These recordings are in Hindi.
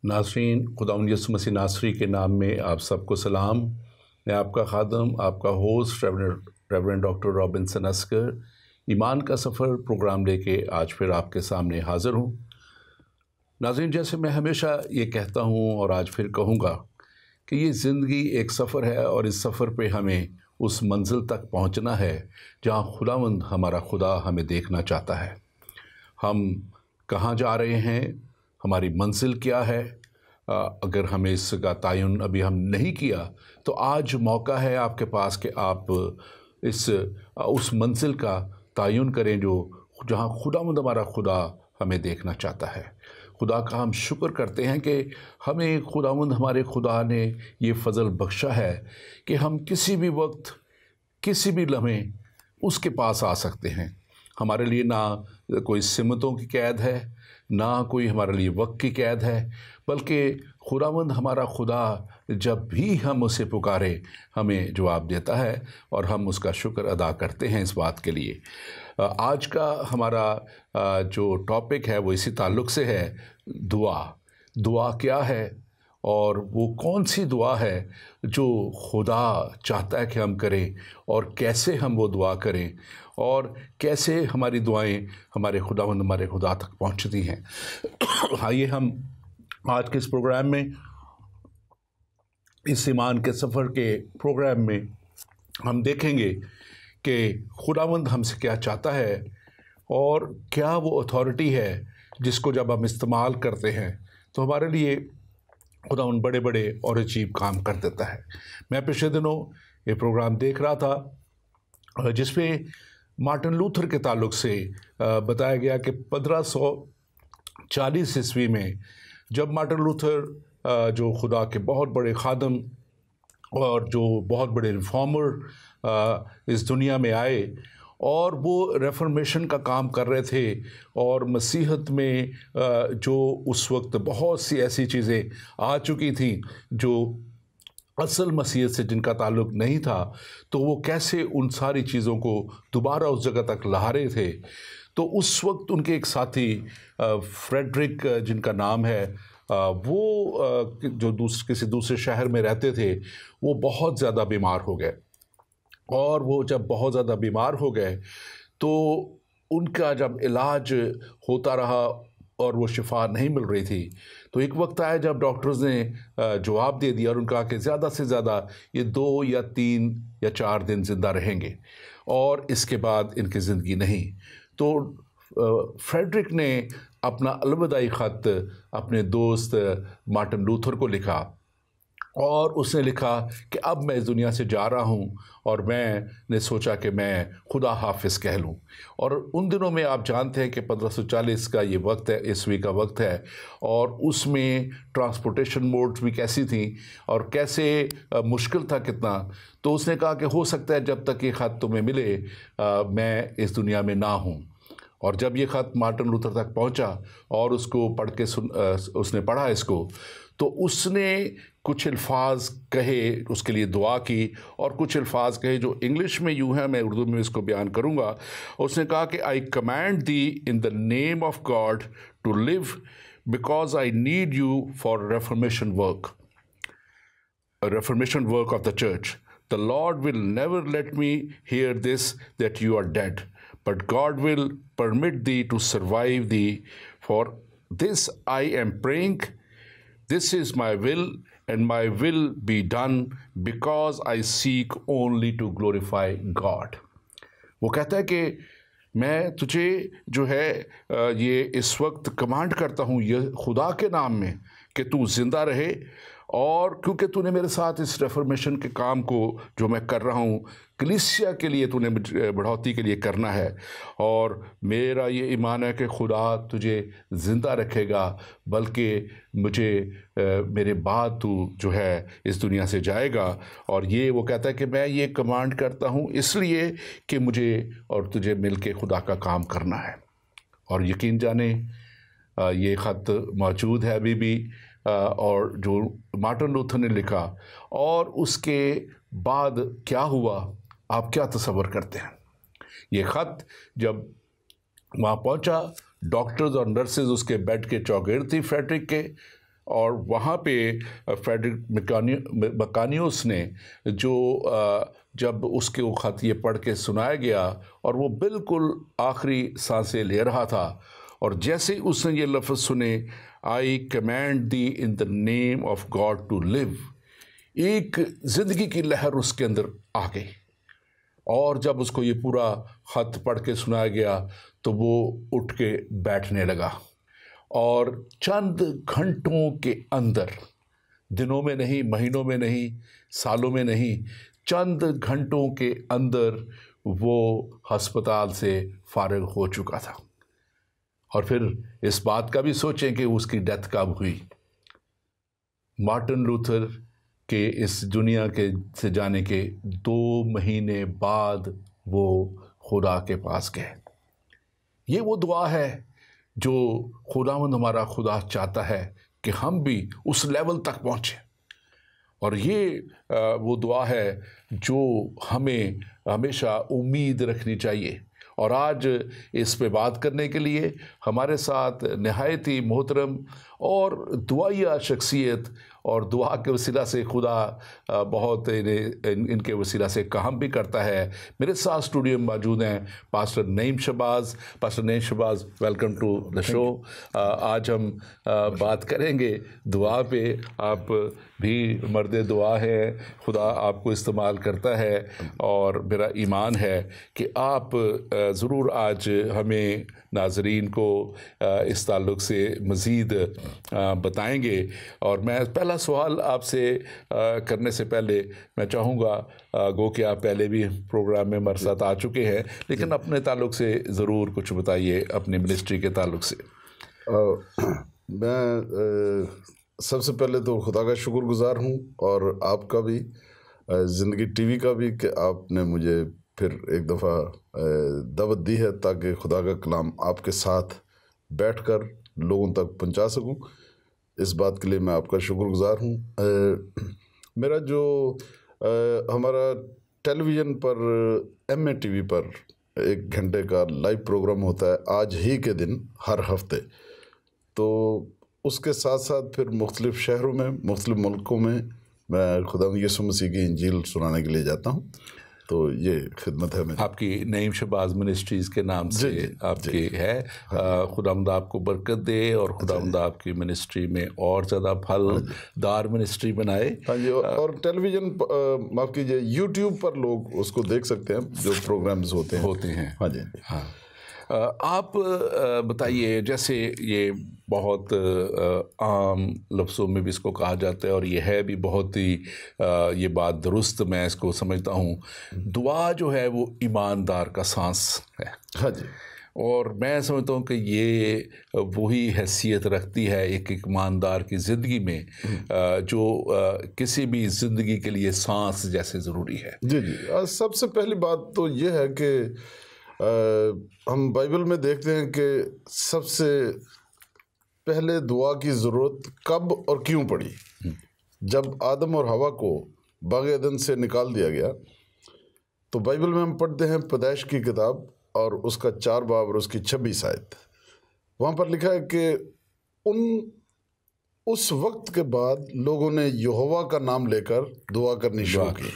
नाज़रीन, खुदावंद यीशु मसीह नासरी के नाम में आप सबको सलाम। मैं आपका खादम, आपका होस्ट रेवरेंड डॉक्टर रॉबिन्सन अस्कर ईमान का सफ़र प्रोग्राम लेके आज फिर आपके सामने हाज़िर हूँ। नाज़रीन, जैसे मैं हमेशा ये कहता हूँ और आज फिर कहूँगा कि ये ज़िंदगी एक सफ़र है और इस सफ़र पे हमें उस मंजिल तक पहुँचना है जहाँ खुदावंद हमारा खुदा हमें देखना चाहता है। हम कहाँ जा रहे हैं, हमारी मंजिल क्या है, अगर हमें इसका तयन अभी हम नहीं किया तो आज मौका है आपके पास कि आप उस मंजिल का तयन करें जो जहाँ खुदावंद हमारा खुदा हमें देखना चाहता है। खुदा का हम शुक्र करते हैं कि हमें खुदावंद हमारे खुदा ने ये फ़ज़ल बख्शा है कि हम किसी भी वक्त किसी भी लम्हे उसके पास आ सकते हैं। हमारे लिए ना कोई सिमतों की कैद है, ना कोई हमारे लिए वक्त की कैद है, बल्कि खुदावंद हमारा खुदा जब भी हम उसे पुकारे हमें जवाब देता है और हम उसका शुक्र अदा करते हैं इस बात के लिए। आज का हमारा जो टॉपिक है वो इसी ताल्लुक़ से है दुआ क्या है और वो कौन सी दुआ है जो खुदा चाहता है कि हम करें और कैसे हम वो दुआ करें और कैसे हमारी दुआएं हमारे खुदा तक पहुंचती हैं। आइए हम आज के इस प्रोग्राम में, इस ईमान के सफ़र के प्रोग्राम में हम देखेंगे कि खुदावंद हमसे क्या चाहता है और क्या वो अथॉरिटी है जिसको जब हम इस्तेमाल करते हैं तो हमारे लिए खुदावंद बड़े बड़े और अजीब काम कर देता है। मैं पिछले दिनों ये प्रोग्राम देख रहा था जिसमें मार्टिन लूथर के ताल्लुक़ से बताया गया कि 1540 ईस्वी में जब मार्टिन लूथर जो खुदा के बहुत बड़े खादम और जो बहुत बड़े रिफॉर्मर इस दुनिया में आए और वो रेफॉर्मेशन का काम कर रहे थे और मसीहत में जो उस वक्त बहुत सी ऐसी चीज़ें आ चुकी थी जो असल मसीहत से जिनका ताल्लुक़ नहीं था, तो वो कैसे उन सारी चीज़ों को दोबारा उस जगह तक ला रहे थे। तो उस वक्त उनके एक साथी फ्रेडरिक जिनका नाम है, वो जो किसी दूसरे शहर में रहते थे, वो बहुत ज़्यादा बीमार हो गए और वो जब बहुत ज़्यादा बीमार हो गए तो उनका जब इलाज होता रहा और वो शिफा नहीं मिल रही थी, तो एक वक्त आया जब डॉक्टर्स ने जवाब दे दिया और उनका कि ज़्यादा से ज़्यादा ये 2 या 3 या 4 दिन ज़िंदा रहेंगे और इसके बाद इनकी ज़िंदगी नहीं। तो फ्रेडरिक ने अपना अलविदाई ख़त अपने दोस्त मार्टिन लूथर को लिखा और उसने लिखा कि अब मैं इस दुनिया से जा रहा हूँ और मैंने सोचा कि मैं खुदा हाफिज़ कह लूँ। और उन दिनों में आप जानते हैं कि 1540 का ये वक्त है, ईस्वी का वक्त है, और उसमें ट्रांसपोर्टेशन मोड्स भी कैसी थी और कैसे मुश्किल था कितना। तो उसने कहा कि हो सकता है जब तक ये ख़त तुम्हें मिले मैं इस दुनिया में ना हूँ। और जब ये ख़त मार्टिन लूथर तक पहुँचा और उसको पढ़ के उसने पढ़ा इसको, तो उसने कुछ अल्फाज कहे, उसके लिए दुआ की और कुछ अल्फाज कहे जो इंग्लिश में यूँ है, मैं उर्दू में इसको बयान करूँगा। उसने कहा कि I command thee in the name of God to live because I need you for reformation work of the church. The Lord will never let me hear this that you are dead, but God will permit thee to survive thee. For this I am praying. This is my will, and my will be done because I seek only to glorify God. वो कहता है कि मैं तुझे जो है ये इस वक्त कमांड करता हूँ ये खुदा के नाम में कि तू ज़िंदा रहे, और क्योंकि तूने मेरे साथ इस रेफॉर्मेशन के काम को जो मैं कर रहा हूँ कलीसिया के लिए तूने बढ़ोतरी के लिए करना है, और मेरा ये ईमान है कि खुदा तुझे ज़िंदा रखेगा, बल्कि मुझे मेरे बाद तू जो है इस दुनिया से जाएगा। और ये वो कहता है कि मैं ये कमांड करता हूँ इसलिए कि मुझे और तुझे मिल के खुदा का काम करना है। और यकीन जाने ये ख़त मौजूद है अभी भी, और जो मार्टिन लूथर ने लिखा और उसके बाद क्या हुआ आप क्या तसव्वुर करते हैं। ये ख़त जब वहाँ पहुँचा, डॉक्टर्स और नर्सेज उसके बेड के चौगिर्द थी फ्रेडरिक के, और वहाँ पे फ्रेडरिक मकानियोस ने जब उसके वो ख़त ये पढ़ के सुनाया गया और वो बिल्कुल आखिरी सांसें ले रहा था, और जैसे उसने ये लफ्ज़ सुने, I command thee in the name of God to live, एक ज़िंदगी की लहर उसके अंदर आ गई। और जब उसको ये पूरा ख़त पढ़ के सुनाया गया तो वो उठ के बैठने लगा, और चंद घंटों के अंदर, दिनों में नहीं, महीनों में नहीं, सालों में नहीं, चंद घंटों के अंदर वो अस्पताल से फारिग हो चुका था। और फिर इस बात का भी सोचें कि उसकी डेथ कब हुई। मार्टिन लूथर के इस दुनिया के से जाने के 2 महीने बाद वो खुदा के पास गए। ये वो दुआ है जो खुदावंद हमारा खुदा चाहता है कि हम भी उस लेवल तक पहुँचें, और ये वो दुआ है जो हमें हमेशा उम्मीद रखनी चाहिए। और आज इस पे बात करने के लिए हमारे साथ नहायत ही मोहतरम और दुआया शख्सियत, और दुआ के वसीला से खुदा बहुत इनके वसीला से काम भी करता है। मेरे साथ स्टूडियो में मौजूद हैं pastor Naeem Shahbaz. Pastor Naeem Shahbaz, welcome to the show. आज हम बात करेंगे दुआ पे। आप भी मर्द दुआ है, खुदा आपको इस्तेमाल करता है, और मेरा ईमान है कि आप ज़रूर आज हमें नाज़रीन को इस ताल्लुक़ से मज़ीद बताएंगे। और मैं पहला सवाल आपसे करने से पहले मैं चाहूँगा, गो कि आप पहले भी प्रोग्राम में हमारे साथ आ चुके हैं, लेकिन अपने ताल्लुक़ से ज़रूर कुछ बताइए, अपनी मिनिस्ट्री के ताल्लुक़ से। मैं सबसे पहले तो खुदा का शुक्रगुज़ार हूँ, और आपका भी, ज़िंदगी टीवी का भी, कि आपने मुझे फिर एक दफ़ा दावत दी है ताकि खुदा का कलाम आपके साथ बैठकर लोगों तक पहुंचा सकूं। इस बात के लिए मैं आपका शुक्रगुज़ार हूं। मेरा जो हमारा टेलीविज़न पर MA TV पर 1 घंटे का लाइव प्रोग्राम होता है आज ही के दिन हर हफ्ते, तो उसके साथ साथ फिर मुख्तलिफ़ शहरों में, मुख्तलिफ़ मुल्कों में मैं खुदा यीशु मसीह की इंजील सुनाने के लिए जाता हूँ। तो ये खिदमत है मेरी। आपकी नईम शहबाज मिनिस्ट्रीज़ के नाम से आपकी है। खुदावंद आपको बरकत दे, और खुदावंद आपकी मिनिस्ट्री में और ज़्यादा फलदार मिनिस्ट्री बनाए। हाँ जी। और टेलीविज़न, माफ़ कीजिए, YouTube पर लोग उसको देख सकते हैं जो प्रोग्राम्स होते हैं। हाँ जी। हाँ, आप बताइए, जैसे ये बहुत आम लफ्ज़ों में भी इसको कहा जाता है, और ये है भी बहुत ही ये बात दुरुस्त मैं इसको समझता हूँ, दुआ जो है वो ईमानदार का सांस है। हाँ जी। और मैं समझता हूँ कि ये वही हैसियत रखती है एक ईमानदार की ज़िंदगी में, जो किसी भी ज़िंदगी के लिए सांस जैसे ज़रूरी है। जी जी। सबसे पहली बात तो ये है कि हम बाइबल में देखते हैं कि सबसे पहले दुआ की ज़रूरत कब और क्यों पड़ी। जब आदम और हवा को बाग़ एदन से निकाल दिया गया, तो बाइबल में हम पढ़ते हैं पैदाइश की किताब और उसका 4 बाब और उसकी 26 आयत। वहाँ पर लिखा है कि उस वक्त के बाद लोगों ने यहोवा का नाम लेकर दुआ करनी शुरू की।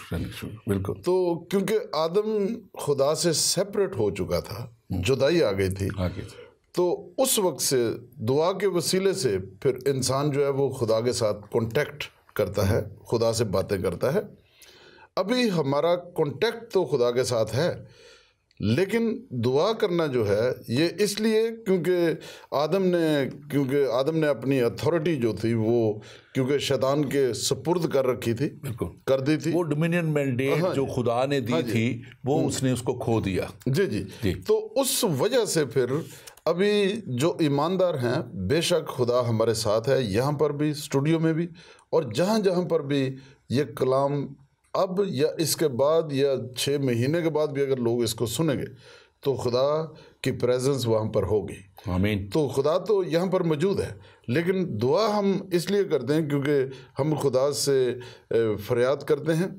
बिल्कुल। तो क्योंकि आदम खुदा से सेपरेट हो चुका था, जुदाई आ गई थी, तो उस वक्त से दुआ के वसीले से फिर इंसान जो है वो खुदा के साथ कांटेक्ट करता है, खुदा से बातें करता है। अभी हमारा कांटेक्ट तो खुदा के साथ है, लेकिन दुआ करना जो है ये इसलिए क्योंकि आदम ने अपनी अथॉरिटी जो थी वो क्योंकि शैतान के सुपुर्द कर रखी थी, कर दी थी। वो डोमिनियन मैंडेट जो खुदा ने दी थी वो उसने उसको खो दिया। जी। तो उस वजह से फिर अभी जो ईमानदार हैं, बेशक खुदा हमारे साथ है, यहाँ पर भी, स्टूडियो में भी, और जहाँ जहाँ पर भी ये कलाम अब या इसके बाद या 6 महीने के बाद भी अगर लोग इसको सुनेंगे तो खुदा की प्रेजेंस वहाँ पर होगी। आमीन। तो खुदा तो यहाँ पर मौजूद है, लेकिन दुआ हम इसलिए करते हैं क्योंकि हम खुदा से फरियाद करते हैं,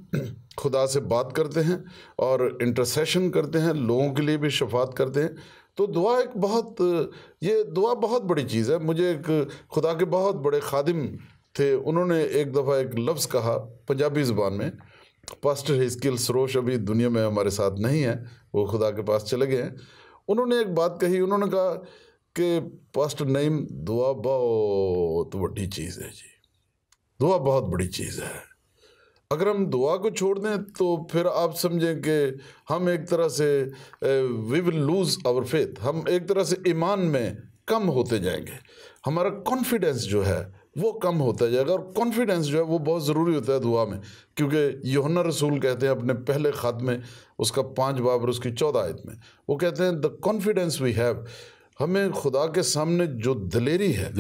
खुदा से बात करते हैं और इंटरसेशन करते हैं, लोगों के लिए भी शफात करते हैं। तो दुआ एक बहुत, ये दुआ बहुत बड़ी चीज़ है। मुझे एक खुदा के बहुत बड़े खादिम थे, उन्होंने एक दफ़ा एक लफ्ज़ कहा पंजाबी ज़ुबान में। पास्टर हिस्किल सरोश अभी दुनिया में हमारे साथ नहीं है, वो खुदा के पास चले गए हैं। उन्होंने एक बात कही, उन्होंने कहा कि पास्टर नईम, दुआ बहुत बड़ी चीज़ है जी, दुआ बहुत बड़ी चीज़ है। अगर हम दुआ को छोड़ दें तो फिर आप समझें कि हम एक तरह से we will lose our faith, हम एक तरह से ईमान में कम होते जाएंगे, हमारा कॉन्फिडेंस जो है वो कम होता जाएगा। और कॉन्फिडेंस जो है वो बहुत ज़रूरी होता है दुआ में, क्योंकि यूहन्ना रसूल कहते हैं अपने पहले ख़त में, उसका 5 बाब और उसकी 14 आयत में, वो कहते हैं द कॉन्फिडेंस वी हैव, हमें खुदा के सामने जो दिलेरी है,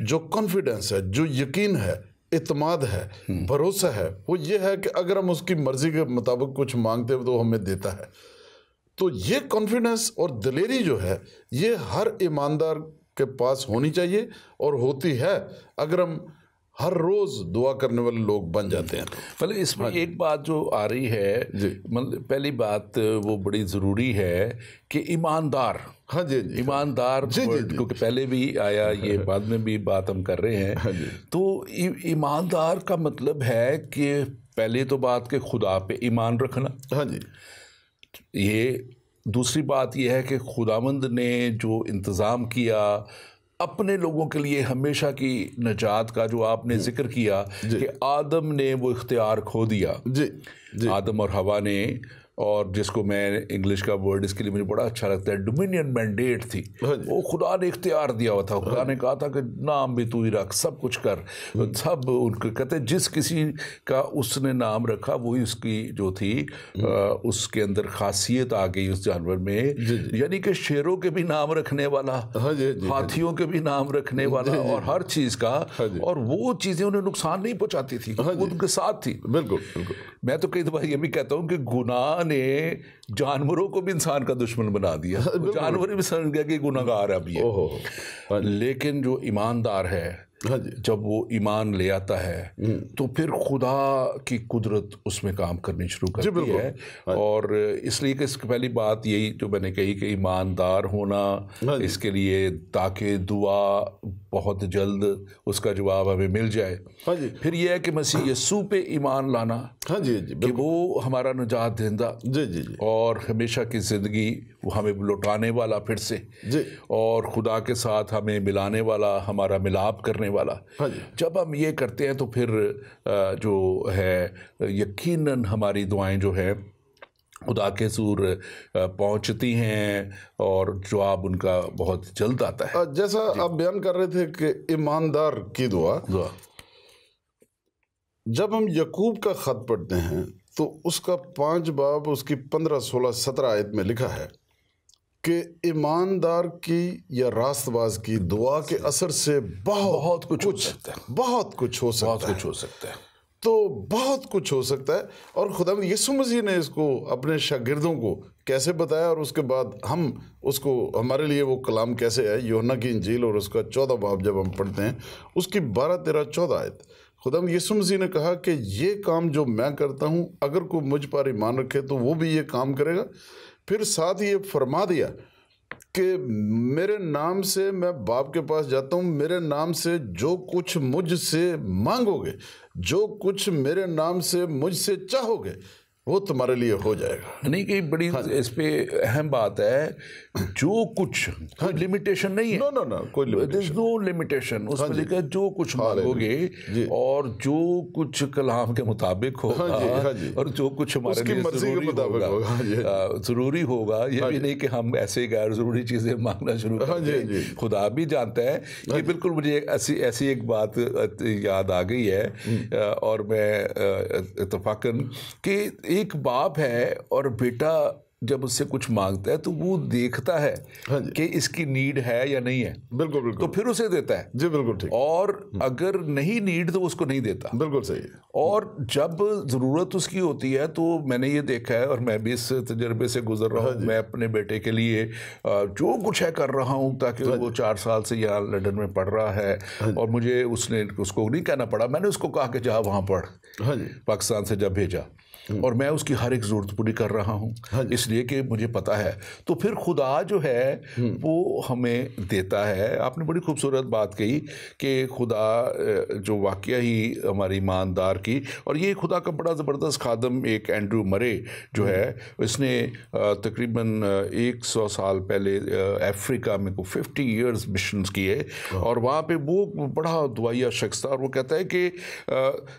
जो कॉन्फिडेंस है, जो यकीन है, इत्माद है, भरोसा है, वो ये है कि अगर हम उसकी मर्ज़ी के मुताबिक कुछ मांगते हैं तो हमें देता है। तो ये कॉन्फिडेंस और दिलेरी जो है ये हर ईमानदार के पास होनी चाहिए, और होती है अगर हम हर रोज़ दुआ करने वाले लोग बन जाते हैं। मतलब इसमें एक बात जो आ रही है, मतलब पहली बात वो बड़ी ज़रूरी है कि ईमानदार, हाँ जी, ईमानदार, क्योंकि पहले भी आया, ये बाद में भी बात हम कर रहे हैं। तो ईमानदार का मतलब है कि पहले तो बात के खुदा पे ईमान रखना। हाँ जी। ये दूसरी बात यह है कि खुदावंद ने जो इंतज़ाम किया अपने लोगों के लिए हमेशा की निजात का, जो आपने जिक्र किया कि आदम ने वो इख्तियार खो दिया, आदम और हवा ने, और जिसको मैं इंग्लिश का वर्ड इसके लिए मुझे बड़ा अच्छा लगता है, डोमिनियन मैंडेट थी, वो खुदा ने इख्तियार दिया हुआ था। खुदा ने कहा था कि नाम भी तू ही रख, सब कुछ कर, सब उनको कहते जिस किसी का उसने नाम रखा वही उसकी जो थी उसके अंदर खासियत आ गई उस जानवर में, यानी कि शेरों के भी नाम रखने वाला, हाथियों के भी नाम रखने वाला, और हर चीज़ का, और वो चीज़ें उन्हें नुकसान नहीं पहुँचाती थी, वो उनके साथ थी। बिल्कुल। मैं तो कई दफ़ा ये भी कहता हूँ कि गुनाह ने जानवरों को भी इंसान का दुश्मन बना दिया, जानवर भी समझ गया कि गुनाहगार अब ये। लेकिन जो ईमानदार है, जब वो ईमान ले आता है तो फिर खुदा की कुदरत उसमें काम करनी शुरू करती है। और इसलिए कि इसकी पहली बात यही जो मैंने कही कि ईमानदार होना, इसके लिए ताकि दुआ बहुत जल्द उसका जवाब हमें मिल जाए। फिर यह है कि मसीह यीशु पे ईमान लाना, कि वो हमारा निजात देंदा और हमेशा की ज़िंदगी वो हमें लौटाने वाला फिर से, और खुदा के साथ हमें मिलाने वाला, हमारा मिलाप करने वाला। जब हम ये करते हैं तो फिर जो है यकीनन हमारी दुआएं जो है खुदा के सूर पहुंचती हैं और जवाब उनका बहुत जल्द आता है। जैसा आप बयान कर रहे थे कि ईमानदार की दुआ, जब हम यकूब का ख़त पढ़ते हैं तो उसका 5 बाब उसकी 15, 16, 17 आयत में लिखा है कि ईमानदार की या रास्तबाज की दुआ के असर से बहुत कुछ हो सकता है, बहुत कुछ हो सकता है। तो बहुत कुछ हो सकता है। और खुदा यीशु मसीह ने इसको अपने शागिर्दों को कैसे बताया, और उसके बाद हम उसको, हमारे लिए वो कलाम कैसे है। यूहन्ना की इंजील और उसका 14 बाब जब हम पढ़ते हैं, उसकी 12, 13, 14 आयत, खुदा यीशु मसीह ने कहा कि ये काम जो मैं करता हूँ, अगर कोई मुझ पर ईमान रखे तो वो भी ये काम करेगा। फिर साथ ये फरमा दिया कि मेरे नाम से मैं बाप के पास जाता हूँ, मेरे नाम से जो कुछ मुझसे मांगोगे, जो कुछ मेरे नाम से मुझसे चाहोगे, वो तुम्हारे लिए हो जाएगा। नहीं कि बड़ी इस पे अहम बात है, जो कुछ लिमिटेशन नहीं है, कोई नो लिमिटेशन। उसमें लिखा है जो कुछ मांगोगे और जो कुछ कलाम के मुताबिक होगा, और जो कुछ हमारे लिए ज़रूरी होगा। ये भी नहीं कि हम ऐसे गैर ज़रूरी चीज़ें मांगना शुरू कर दें। खुदा भी जानता है कि बिल्कुल। मुझे ऐसी एक बात याद आ गई है, और मैं इत्तफाकन कि एक बाप है और बेटा जब उससे कुछ मांगता है तो वो देखता है कि इसकी नीड है या नहीं है। बिल्कुल। तो फिर उसे देता है। जी बिल्कुल ठीक। और अगर नहीं नीड तो उसको नहीं देता। बिल्कुल सही है। और जब ज़रूरत उसकी होती है तो मैंने ये देखा है, और मैं भी इस तजर्बे से गुजर रहा हूँ। मैं अपने बेटे के लिए जो कुछ है कर रहा हूँ, ताकि वो 4 साल से यहाँ लंदन में पढ़ रहा है, और मुझे उसको नहीं कहना पड़ा, मैंने उसको कहा कि जा वहाँ पढ़, पाकिस्तान से जब भेजा, और मैं उसकी हर एक ज़रूरत पूरी कर रहा हूँ। इस इसलिए कि मुझे पता है। तो फिर खुदा जो है वो हमें देता है। आपने बड़ी खूबसूरत बात कही कि खुदा जो वाकया ही हमारी ईमानदार की, और ये खुदा का बड़ा ज़बरदस्त खादम एक एंड्रू मरे जो है, इसने तकरीबन 100 साल पहले अफ्रीका में को 50 इयर्स मिशन किए, और वहाँ पे वो बड़ा दुआया शख्स था, और वो कहता है कि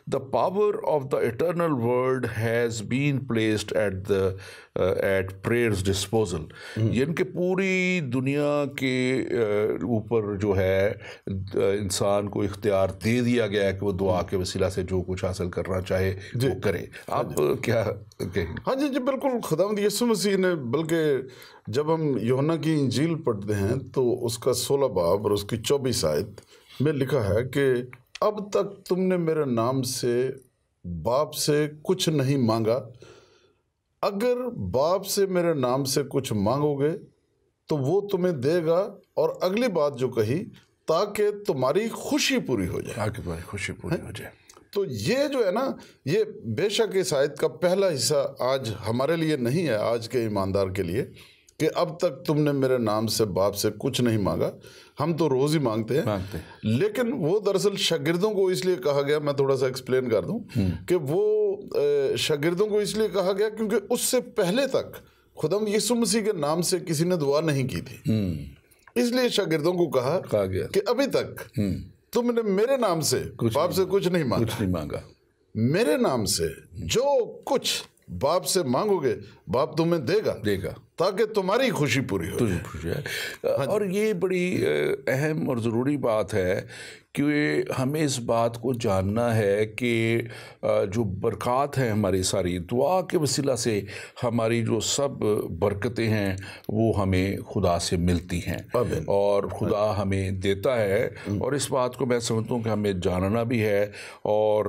the power of the eternal world has been placed at prayer's disposal. यानी पूरी दुनिया के ऊपर जो है इंसान को इख्तियार दे दिया गया है कि वो दुआ के वसीला से जो कुछ हासिल करना चाहे वो करे। आप क्या कहें? हाँ जी बिल्कुल। खुदावंद यीशु मसीह ने, बल्कि जब हम यूहन्ना की इंजील पढ़ते हैं तो उसका 16 बाब और उसकी 24 आयत में लिखा है कि अब तक तुमने मेरे नाम से बाप से कुछ नहीं मांगा, अगर बाप से मेरे नाम से कुछ मांगोगे तो वो तुम्हें देगा, और अगली बात जो कही, ताकि तुम्हारी खुशी पूरी हो जाए। ताकि तुम्हारी खुशी पूरी हो जाए। तो ये जो है ना, ये बेशक इस आयत का पहला हिस्सा आज हमारे लिए नहीं है, आज के ईमानदार के लिए, कि अब तक तुमने मेरे नाम से बाप से कुछ नहीं मांगा। हम तो रोज़ ही मांगते हैं, लेकिन वो दरअसल शागिर्दों को इसलिए कहा गया, मैं थोड़ा सा एक्सप्लेन कर दूं, कि वो शागिर्दों को इसलिए कहा गया क्योंकि उससे पहले तक खुदाम यीशु मसीह के नाम से किसी ने दुआ नहीं की थी। इसलिए शागिर्दों को कहा गया कि अभी तक तुमने मेरे नाम से बाप से कुछ नहीं मांगा। मेरे नाम से जो कुछ बाप से मांगोगे बाप तुम्हें देगा ताकि तुम्हारी खुशी पूरी हो जाए। और ये बड़ी अहम और ज़रूरी बात है कि हमें इस बात को जानना है कि जो बरक़ात हैं हमारी सारी दुआ के वसीला से, हमारी जो सब बरकतें हैं वो हमें खुदा से मिलती हैं और खुदा हमें देता है। और इस बात को मैं समझता हूँ कि हमें जानना भी है और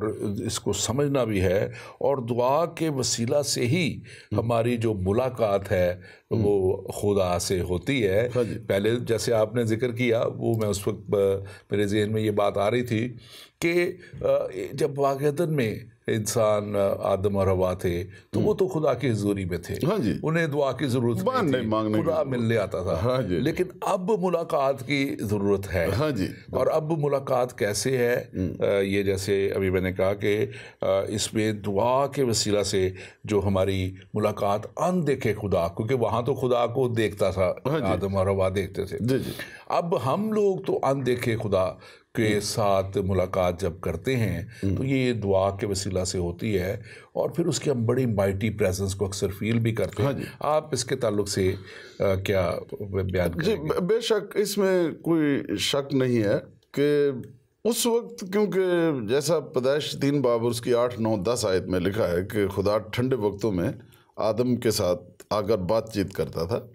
इसको समझना भी है, और दुआ के वसीला से ही हमारी जो मुलाकात है वो खुदा से होती है। पहले जैसे आपने जिक्र किया, वो मैं उस वक्त मेरे ज़हन में ये बात आ रही थी कि जब वाक़अतन में इंसान आदम और हवा थे तो वो तो खुदा की हुज़ूरी में थे। उन्हें दुआ की ज़रूरत नहीं थी, खुदा मिलने आता था। लेकिन अब मुलाकात की ज़रूरत है। और अब मुलाकात कैसे है? ये जैसे अभी मैंने कहा कि इसमें दुआ के वसीला से जो हमारी मुलाकात अनदेखे खुदा, क्योंकि वहाँ तो खुदा को देखता था, आदम और हवा देखते थे। अब हम लोग तो अनदेखे खुदा के साथ मुलाकात जब करते हैं तो ये दुआ के वसीला से होती है, और फिर उसकी हम बड़ी माइटी प्रेजेंस को अक्सर फील भी करते हैं। आप इसके ताल्लुक से क्या बयान करेंगे? बेशक इसमें कोई शक नहीं है कि उस वक्त, क्योंकि जैसा पैदाइश 3 बाब उसकी 8, 9, 10 आयत में लिखा है कि खुदा ठंडे वक्तों में आदम के साथ आकर बातचीत करता था,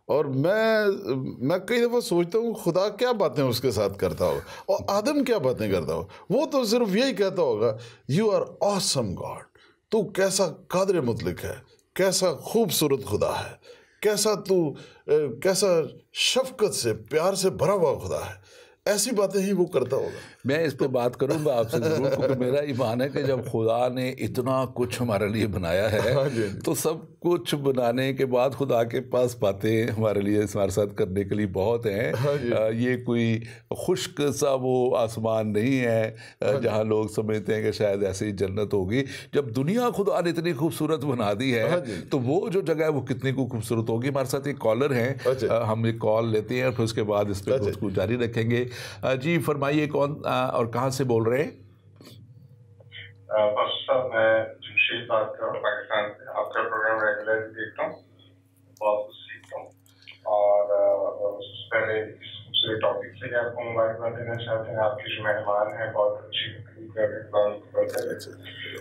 और मैं कई दफ़ा सोचता हूँ खुदा क्या बातें उसके साथ करता होगा और आदम क्या बातें करता होगा। वो तो सिर्फ यही कहता होगा, यू आर ऑसम गॉड, तू कैसा कादिर मुतलक है, कैसा खूबसूरत खुदा है, कैसा शफकत से प्यार से भरा हुआ खुदा है। ऐसी बातें ही वो करता होगा। मैं इस पे बात करूंगा आपसे ज़रूर, क्योंकि मेरा ईमान है कि जब खुदा ने इतना कुछ हमारे लिए बनाया है तो सब कुछ बनाने के बाद खुदा के पास बातें हमारे लिए हमारे साथ करने के लिए बहुत हैं। ये कोई खुश्क सा वो आसमान नहीं है जहाँ लोग समझते हैं कि शायद ऐसे ही जन्नत होगी। जब दुनिया खुदा ने इतनी खूबसूरत बना दी है तो वो जो जगह है वो कितनी खूबसूरत होगी। हमारे साथ एक कॉलर हैं, हम एक कॉल लेते हैं और फिर उसके बाद इस पर गुफ्तगू जारी रखेंगे। जी फरमाइए, कौन और कहाँ से बोल रहे हैं? मैं जमशेद बात कर रहा हूँ पाकिस्तान से। आपका प्रोग्राम रेगुलर देखता हूँ, बहुत कुछ सीखता हूँ, और पहले इस दूसरे टॉपिक से आपको मुबारकबाद देना चाहते हैं। आपके जो मेहमान हैं बहुत अच्छी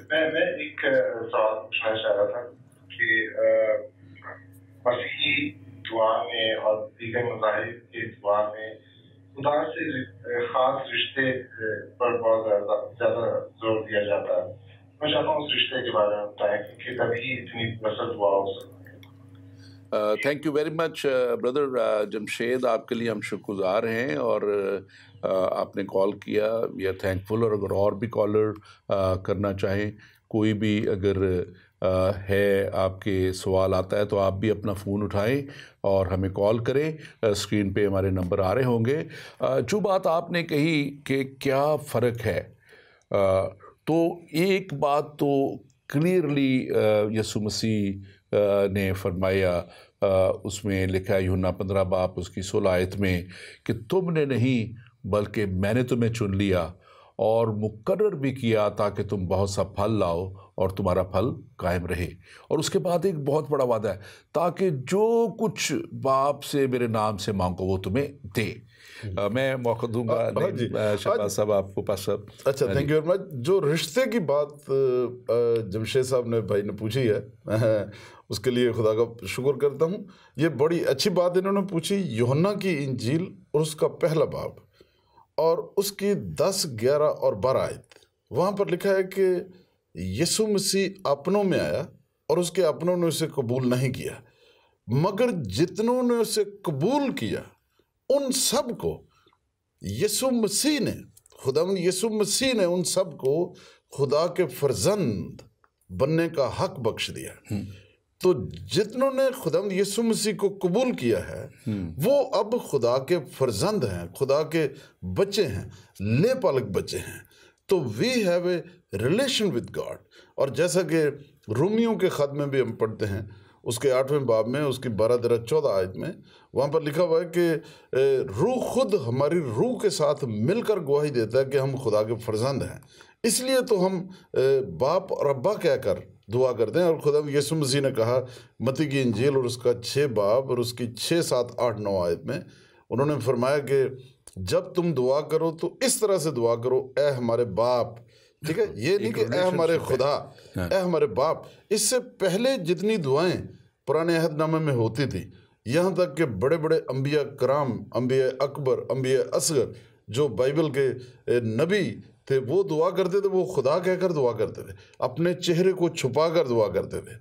मैं एक सवाल पूछना चाह रहा था कि मसीही दुआ में और दीगर मज़ाहिब की दुआ में खुदा से खास रिश्ते पर बहुत ज़्यादा जोर दिया जाता है। मैं चाहता हूँ उस रिश्ते के बारे में बताएं कि तभी इतनी बसत दुआ हो सकती है। Thank you very much brother Jamshed, आपके लिए हम शुक्रगुजार हैं और आपने कॉल किया, वी आर थैंकफुल। और अगर और भी कॉलर करना चाहें, कोई भी अगर है, आपके सवाल आता है तो आप भी अपना फ़ोन उठाएं और हमें कॉल करें। स्क्रीन पे हमारे नंबर आ रहे होंगे। जो बात आपने कही कि क्या फ़र्क है, तो एक बात तो क्लियरली यीशु मसीह ने फरमाया, उसमें लिखा है यूहन्ना 15 बाब उसकी 16 आयत में कि तुमने नहीं बल्कि मैंने तुम्हें चुन लिया और मुकर्रर भी किया ताकि तुम बहुत सा फल लाओ और तुम्हारा फल कायम रहे। और उसके बाद एक बहुत बड़ा वादा है, ताकि जो कुछ बाप से मेरे नाम से मांगो वो तुम्हें दे। मैं मौका दूंगा शहबाज साहब आपको पास। अच्छा, थैंक यू वेरी मच। जो रिश्ते की बात जमशेद साहब ने भाई ने पूछी है, उसके लिए खुदा का शुक्र करता हूँ। ये बड़ी अच्छी बात इन्होंने पूछी। यूहन्ना की इंजील और उसका पहला बाब और उसकी 10, 11 और 12 आयत, वहाँ पर लिखा है कि यीशु मसीह अपनों में आया और उसके अपनों ने उसे कबूल नहीं किया, मगर जितनों ने उसे कबूल किया उन सब को यीशु मसीह ने, खुदावंद यीशु मसीह ने उन सब को खुदा के फर्जंद बनने का हक बख्श दिया। तो जितनों ने खुदावंद यीशु मसीह को कबूल किया है वो अब खुदा के फर्जंद हैं, खुदा के बच्चे हैं, ले पालक बच्चे हैं। तो we have a relation with God. और जैसा कि रोमियों के खत में भी हम पढ़ते हैं, उसके 8वें बाब में उसकी 12-14 आयत में वहाँ पर लिखा हुआ है कि रूह खुद हमारी रूह के साथ मिलकर गवाही देता है कि हम खुदा के फर्जंद हैं। इसलिए तो हम बाप और अब्बा कहकर दुआ करते हैं। और खुदा यीशु मसीह ने कहा मत्ती की इंजील और उसका 6 बाब और उसकी 6, 7, 8, 9 आयत में उन्होंने फरमाया कि जब तुम दुआ करो तो इस तरह से दुआ करो, ए हमारे बाप। ठीक है, ये नहीं कि ए हमारे खुदा, ए हमारे बाप। इससे पहले जितनी दुआएं पुराने अहदनामे में होती थी, यहाँ तक कि बड़े बड़े अंबिया कराम, अंबिया अकबर, अंबिया असगर, जो बाइबल के नबी थे, वो दुआ करते थे, वो खुदा कहकर दुआ करते थे, अपने चेहरे को छुपा कर दुआ करते थे।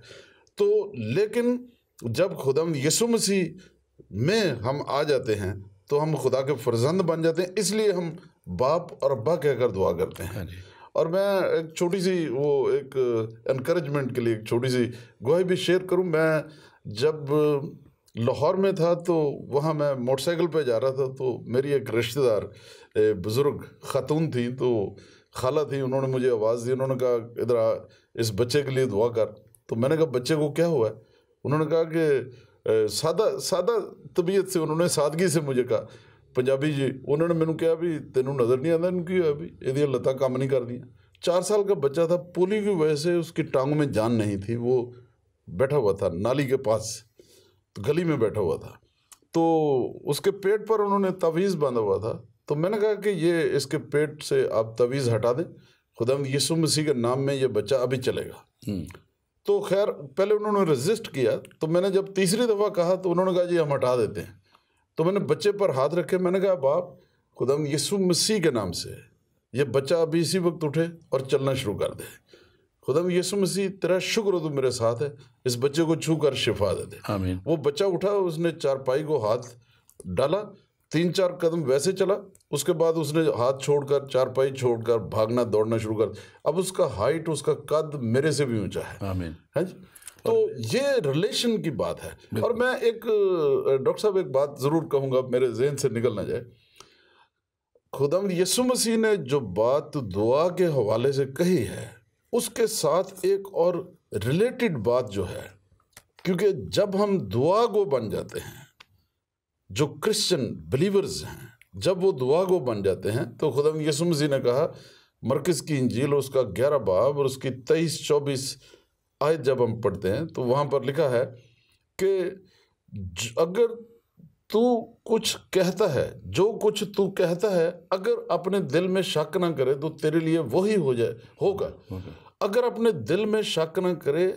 तो लेकिन जब खुदावंद यीशु मसीह में हम आ जाते हैं तो हम खुदा के फर्जंद बन जाते हैं। इसलिए हम बाप और अब्बा कहकर दुआ करते हैं। और मैं एक छोटी सी वो एक एनकरेजमेंट के लिए एक छोटी सी गवाही भी शेयर करूं। मैं जब लाहौर में था तो वहाँ मैं मोटरसाइकिल पे जा रहा था, तो मेरी एक रिश्तेदार बुज़ुर्ग खातून थी, तो खाला थी, उन्होंने मुझे आवाज़ दी। उन्होंने कहा इधर आ, इस बच्चे के लिए दुआ कर। तो मैंने कहा बच्चे को क्या हुआ है? उन्होंने कहा कि सादा तबीयत से, उन्होंने सादगी से मुझे कहा, पंजाबी जी, उन्होंने मैंने कहा भी तेनू नज़र नहीं आता इनकी अभी यदि लत्ता काम नहीं कर दी। 4 साल का बच्चा था, पोलियो की वजह से उसकी टांगों में जान नहीं थी, वो बैठा हुआ था नाली के पास, तो गली में बैठा हुआ था। तो उसके पेट पर उन्होंने तवीज़ बांधा हुआ था। तो मैंने कहा कि ये इसके पेट से आप तवीज़ हटा दें, खुदावंद यीशु मसीह के नाम में ये बच्चा अभी चलेगा। तो खैर पहले उन्होंने रेजिस्ट किया। तो मैंने जब तीसरी दफ़ा कहा तो उन्होंने कहा जी हम हटा देते हैं। तो मैंने बच्चे पर हाथ रखे, मैंने कहा बाप, खुदावंद यीशु मसीह के नाम से ये बच्चा अभी इसी वक्त उठे और चलना शुरू कर दे। खुदावंद यीशु मसीह तेरा शुक्र हो, तू मेरे साथ है, इस बच्चे को छू कर शिफा दे दे। आमीन। वो बच्चा उठा, उसने चारपाई को हाथ डाला, 3-4 कदम वैसे चला, उसके बाद उसने हाथ छोड़कर, चारपाई छोड़कर भागना दौड़ना शुरू कर। अब उसका हाइट, उसका कद मेरे से भी ऊंचा है। आमीन। है जी। तो ये रिलेशन की बात है। और मैं एक डॉक्टर साहब एक बात ज़रूर कहूँगा, मेरे जहन से निकल ना जाए। खुदावंद यीशु मसीह ने जो बात दुआ के हवाले से कही है, उसके साथ एक और रिलेटेड बात जो है, क्योंकि जब हम दुआ गो बन जाते हैं, जो क्रिश्चियन बिलीवर्स हैं, जब वो दुआ गो बन जाते हैं, तो खुदावंद यीशु मसीह ने कहा, मरकज़ की इंजील उसका 11 बाब और उसकी 23-24 आयत जब हम पढ़ते हैं तो वहाँ पर लिखा है कि अगर तू कुछ कहता है, जो कुछ तू कहता है, अगर अपने दिल में शक ना करे तो तेरे लिए वही होगा। अगर अपने दिल में शक ना करे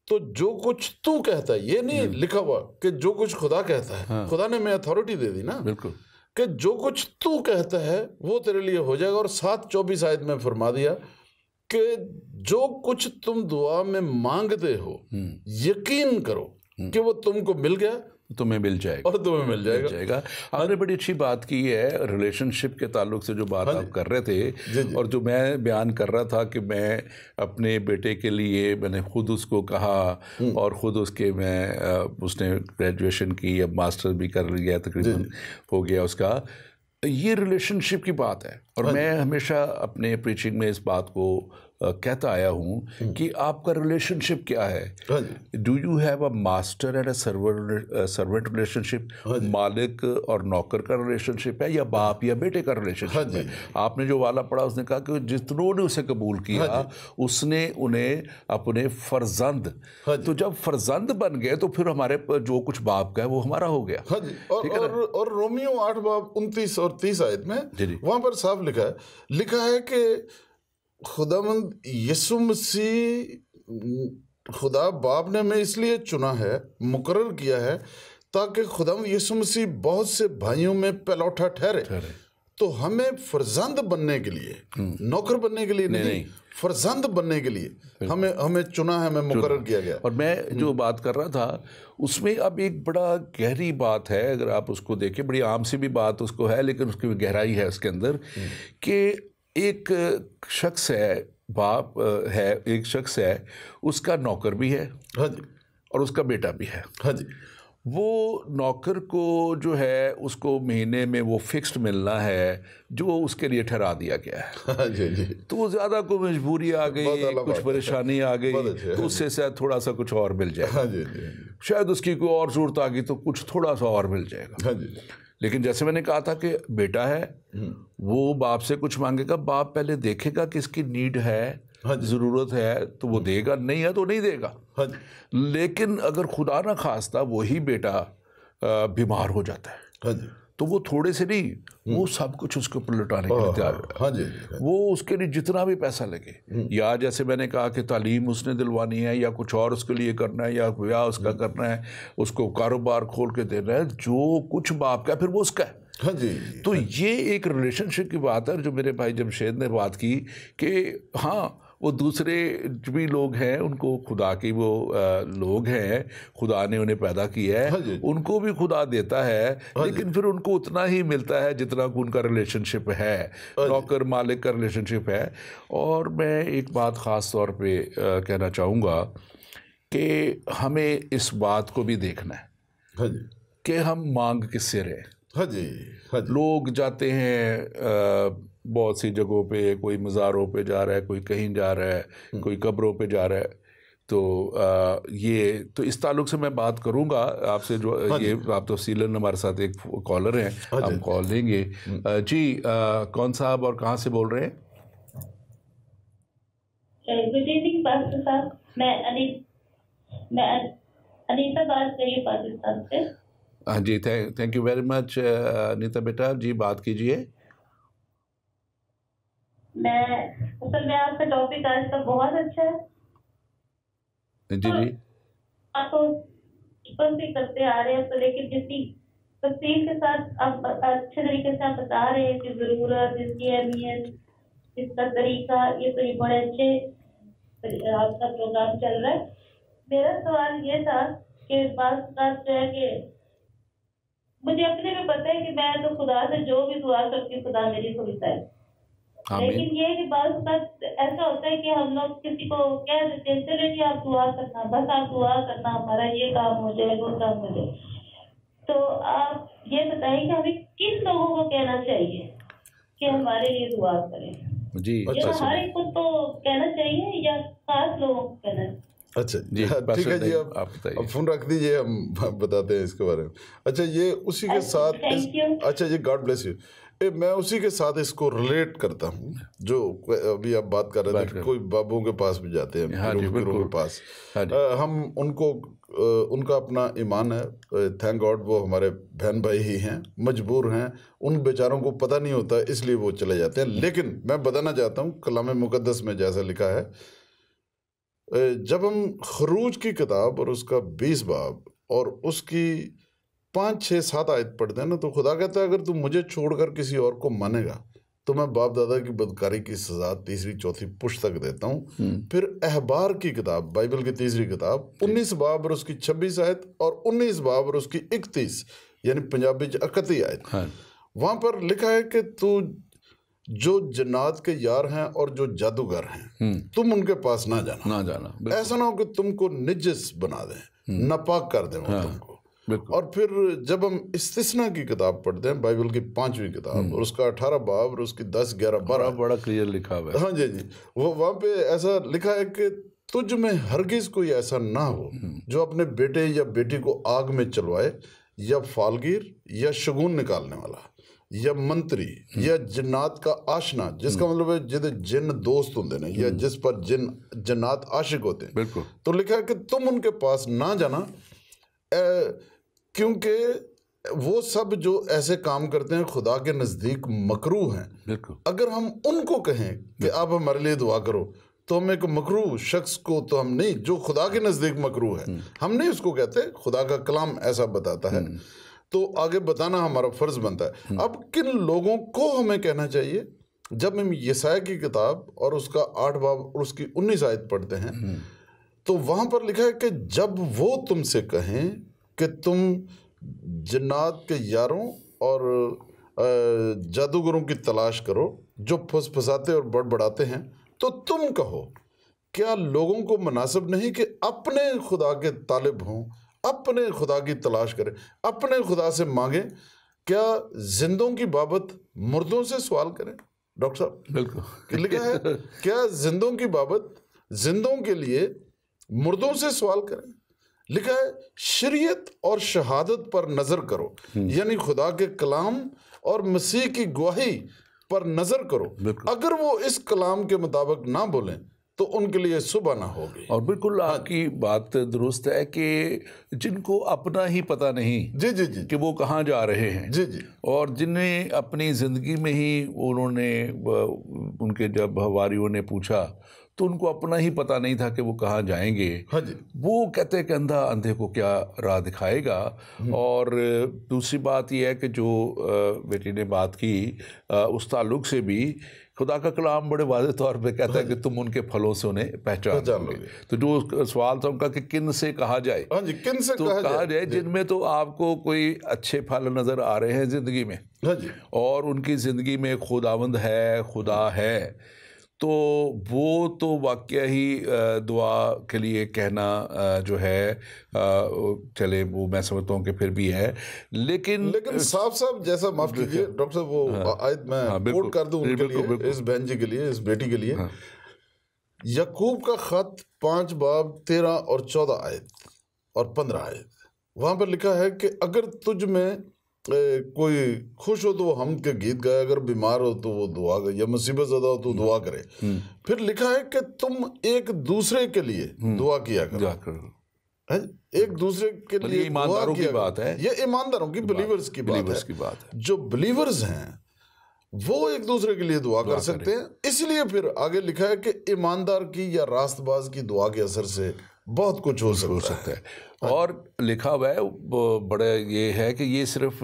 तो जो कुछ तू कहता है, ये नहीं लिखा हुआ कि जो कुछ खुदा कहता है। हाँ। खुदा ने मैं अथॉरिटी दे दी ना, बिल्कुल, कि जो कुछ तू कहता है वो तेरे लिए हो जाएगा। और 7-24 आयत में फरमा दिया कि जो कुछ तुम दुआ में मांगते हो, यकीन करो कि वो तुमको मिल गया तुम्हें मिल जाएगा, और तुम्हें मिल जाएगा। आपने बड़ी अच्छी बात की है रिलेशनशिप के ताल्लुक से, जो बात आप कर रहे थे और जो मैं बयान कर रहा था कि मैं अपने बेटे के लिए मैंने खुद उसको कहा और ख़ुद उसके उसने ग्रेजुएशन की, अब मास्टर भी कर लिया, तकरीबन हो गया उसका। ये रिलेशनशिप की बात है और मैं हमेशा अपने प्रीचिंग में इस बात को कहता आया हूँ कि आपका रिलेशनशिप क्या है। Do you have a master and a servant relationship, मालिक और नौकर का रिलेशनशिप है, या बाप या बेटे का रिलेशनशिप है। आपने जो वाला पढ़ा उसने कहा कि जितनों ने उसे कबूल किया उसने उन्हें अपने फर्जंद, तो जब फर्जंद बन गए तो फिर हमारे जो कुछ बाप का है वो हमारा हो गया। और रोमियो 8 बाब 29 और 30 आयत में वहां पर साफ लिखा है कि खुदावंद यीशु मसीह, खुदा बाप ने हमें इसलिए चुना है, मुकर्रर किया है, ताकि खुदावंद यीशु मसीह बहुत से भाइयों में पहलौठा ठहरे। तो हमें फर्जंद बनने के लिए, नौकर बनने के लिए नहीं, फर्जंद बनने के लिए हमें चुना है, हमें मुकर्रर किया गया। और मैं जो बात कर रहा था उसमें अब एक बड़ा गहरी बात है, अगर आप उसको देखें, बड़ी आम सी भी बात उसको है लेकिन उसकी गहराई है उसके अंदर, कि एक शख्स है, बाप है, एक शख्स है, उसका नौकर भी है और उसका बेटा भी है। वो नौकर को जो है उसको महीने में वो फिक्स्ड मिलना है जो उसके लिए ठहरा दिया गया है। तो ज़्यादा कोई मजबूरी आ गई, कुछ परेशानी आ गई तो उससे शायद थोड़ा सा कुछ और मिल जाएगा, शायद उसकी कोई और ज़रूरत आ गई तो कुछ थोड़ा सा और मिल जाएगा। लेकिन जैसे मैंने कहा था कि बेटा है, वो बाप से कुछ मांगेगा, बाप पहले देखेगा कि इसकी नीड है, ज़रूरत है तो वो देगा, नहीं है तो नहीं देगा। लेकिन अगर खुदा ना खास्ता वही बेटा बीमार हो जाता है तो वो थोड़े से नहीं, वो सब कुछ उसके ऊपर लुटाने के लिए तैयार है। वो उसके लिए जितना भी पैसा लगे, या जैसे मैंने कहा कि तालीम उसने दिलवानी है, या कुछ और उसके लिए करना है, या ब्याह उसका करना है, उसको कारोबार खोल के देना है, जो कुछ बाप का फिर वो उसका है। तो ये एक रिलेशनशिप की बात है जो मेरे भाई जमशेद ने बात की कि हाँ, वो दूसरे भी लोग हैं, उनको खुदा की वो लोग हैं, खुदा ने उन्हें पैदा किया है, उनको भी खुदा देता है, लेकिन फिर उनको उतना ही मिलता है जितना उनका रिलेशनशिप है, नौकर मालिक का रिलेशनशिप है। और मैं एक बात ख़ास तौर पे कहना चाहूँगा कि हमें इस बात को भी देखना है कि हम मांग किससे रहे। लोग जाते हैं बहुत सी जगहों पे, कोई मज़ारों पे जा रहा है, कोई कहीं जा रहा है, कोई कब्रों पे जा रहा है। तो ये तो इस ताल्लुक से मैं बात करूंगा आपसे, जो ये आप तफसीलन हमारे साथ एक कॉलर हैं, हम कॉल लेंगे। जी कौन साहब और कहाँ से बोल रहे हैं? गुड इवनिंग पास्टर साहब, मैं अनीता बात कर रही हूँ पाकिस्तान से। हाँ जी, thank you very much Anita बेटा, जी बात कीजिए। असल में आपका टॉपिक आज का बहुत अच्छा है। जी आप तो बचपन से करते आ रहे हैं, तो लेकिन जिसकी तफसील के साथ आप अच्छे तरीके से आप बता रहे हैं कि जरूरत, इसकी अहमियत, इसका तरीका, ये तो ये बड़े अच्छे आपका प्रोग्राम चल रहा है। मेरा सवाल ये था कि बात जो है कि मुझे अपने में पता है कि मैं तो खुदा से जो भी दुआ करती हूँ खुदा मेरी सुनता है, लेकिन ये कि बात ऐसा होता है कि हम लोग किसी को कह देते हैं चले जी आप दुआ करना, बस आप दुआ करना, हमारा ये काम हो जाए, वो काम हो जाए। तो आप ये बताइए कि हमें किन लोगों को कहना चाहिए कि हमारे लिए दुआ करें? जी ये हर एक को तो कहना चाहिए या खास लोगों को कहना चाहिए? अच्छा जी, ठीक है जी, आप फोन रख दीजिए, हम बताते हैं इसके बारे में। अच्छा, ये उसी के साथ, अच्छा जी, गॉड ब्लेस यू। मैं उसी के साथ इसको रिलेट करता हूँ जो अभी आप बात कर रहे थे। कोई बाबुओं के पास भी जाते हैं, पीरों के पास, हम उनको उनका अपना ईमान है, थैंक गॉड वो हमारे बहन भाई ही हैं, मजबूर हैं, उन बेचारों को पता नहीं होता इसलिए वो चले जाते हैं। लेकिन मैं बताना चाहता हूँ कलाम मुकद्दस में जैसा लिखा है, जब हम खरूज की किताब और उसका 20 बाब और उसकी 5, 6, 7 आयत पढ़ते हैं ना, तो खुदा कहता है अगर तू मुझे छोड़कर किसी और को मानेगा तो मैं बाप दादा की बदकारी की सजा तीसरी चौथी पुस्तक देता हूँ। फिर अहबार की किताब, बाइबल की तीसरी किताब, 19 बाब और उसकी 26 आयत और 19 बाब और उसकी 31 यानी पंजाबी 31 आयत, वहां पर लिखा है कि तू जो जन्नात के यार हैं और जो जादूगर हैं तुम उनके पास ना जाना। ऐसा ना हो कि तुमको निजस बना दें, नापाक कर दें तुमको। और फिर जब हम इस्तिस्ना की किताब पढ़ते हैं, बाइबल की 5वीं किताब और उसका 18 बाब और उसकी 10, 11, 12, बड़ा क्लियर लिखा हुआ है। हाँ जी, वो वहाँ पे ऐसा लिखा है कि तुझ में हरगिज कोई ऐसा ना हो जो अपने बेटे या बेटी को आग में चलवाए, या फालगीर, या शगुन निकालने वाला, या मंत्री, या जिन्नात का आशना, जिसका मतलब है जिदे जिन दोस्त होते हैं या जिस पर जिन्नात आशिक होते हैं। बिल्कुल। तो लिखा है कि तुम उनके पास ना जाना, क्योंकि वो सब जो ऐसे काम करते हैं खुदा के नज़दीक मकरूह हैं। बिल्कुल। अगर हम उनको कहें कि आप हमारे लिए दुआ करो, तो हम एक मकरूह शख्स को तो हम नहीं, जो खुदा के नज़दीक मकरूह है हम नहीं उसको कहते। खुदा का कलाम ऐसा बताता है, तो आगे बताना हमारा फ़र्ज़ बनता है। अब किन लोगों को हमें कहना चाहिए? जब हम यसाया की किताब और उसका 8 बाब और उसकी 19 आयत पढ़ते हैं, तो वहाँ पर लिखा है कि जब वो तुमसे कहें कि तुम जिन्नात के यारों और जादूगरों की तलाश करो जो फुसफुसाते और बड़बड़ाते हैं, तो तुम कहो क्या लोगों को मुनासिब नहीं कि अपने खुदा के तालिब हों, अपने खुदा की तलाश करें, अपने खुदा से मांगें? क्या जिंदों की बाबत मुर्दों से सवाल करें? डॉक्टर साहब, बिल्कुल लिखा है क्या जिंदों की बाबत जिंदों के लिए मुर्दों से सवाल करें? लिखा है शरीयत और शहादत पर नजर करो, यानी खुदा के कलाम और मसीह की गवाही पर नजर करो। अगर वो इस कलाम के मुताबिक ना बोलें तो उनके लिए सुबह ना होगी। और बिल्कुल आपकी बात दुरुस्त है कि जिनको अपना ही पता नहीं जी जी जी कि वो कहाँ जा रहे हैं, जी जी, और जिन्हें अपनी ज़िंदगी में ही उन्होंने उनके जब हवारियों ने पूछा तो उनको अपना ही पता नहीं था कि वो कहाँ जाएंगे। हाँ जी। वो कहते कि अंधा अंधे को क्या राह दिखाएगा। और दूसरी बात यह है कि जो बेटी ने बात की उस ताल्लुक से भी खुदा का कलाम बड़े वाज़ेह तौर पे कहता है कि तुम उनके फलों से उन्हें पहचान लोगे। तो जो सवाल था उनका कि किन से कहा जाए, हाँ जी, किन से तो कहा जाए जिनमें तो आपको कोई अच्छे फल नज़र आ रहे हैं ज़िंदगी में, हाँ जी, और उनकी ज़िंदगी में खुदावंद है, खुदा है, तो वो तो वाकया ही दुआ के लिए कहना जो है चले वो मैं समझता हूँ कि फिर भी है, लेकिन साफ साफ जैसा, माफ कीजिए डॉक्टर साहब, वो आयत मैं कोट कर दूं उनके लिए, इस बहन जी के लिए, इस बेटी के लिए। यकूब का खत 5 बाब 13 और 14 आयत और 15 आयत, वहाँ पर लिखा है कि अगर तुझ में कोई खुश हो तो वो हम के गीत गाए, अगर बीमार हो तो वो दुआ करे, या मुसीबत ज़्यादा हो तो दुआ करे। फिर लिखा है कि तुम एक दूसरे के लिए दुआ किया करो। एक दूसरे के लिए ईमानदारों की बात है, ये ईमानदारों की, बिलीवर्स की बात है। जो बिलीवर्स हैं वो एक दूसरे के लिए दुआ कर सकते हैं। इसलिए फिर आगे लिखा है कि ईमानदार की या रास्तबाज की दुआ के असर से बहुत कुछ हो सकता है। और लिखा हुआ है बड़ा ये है कि ये सिर्फ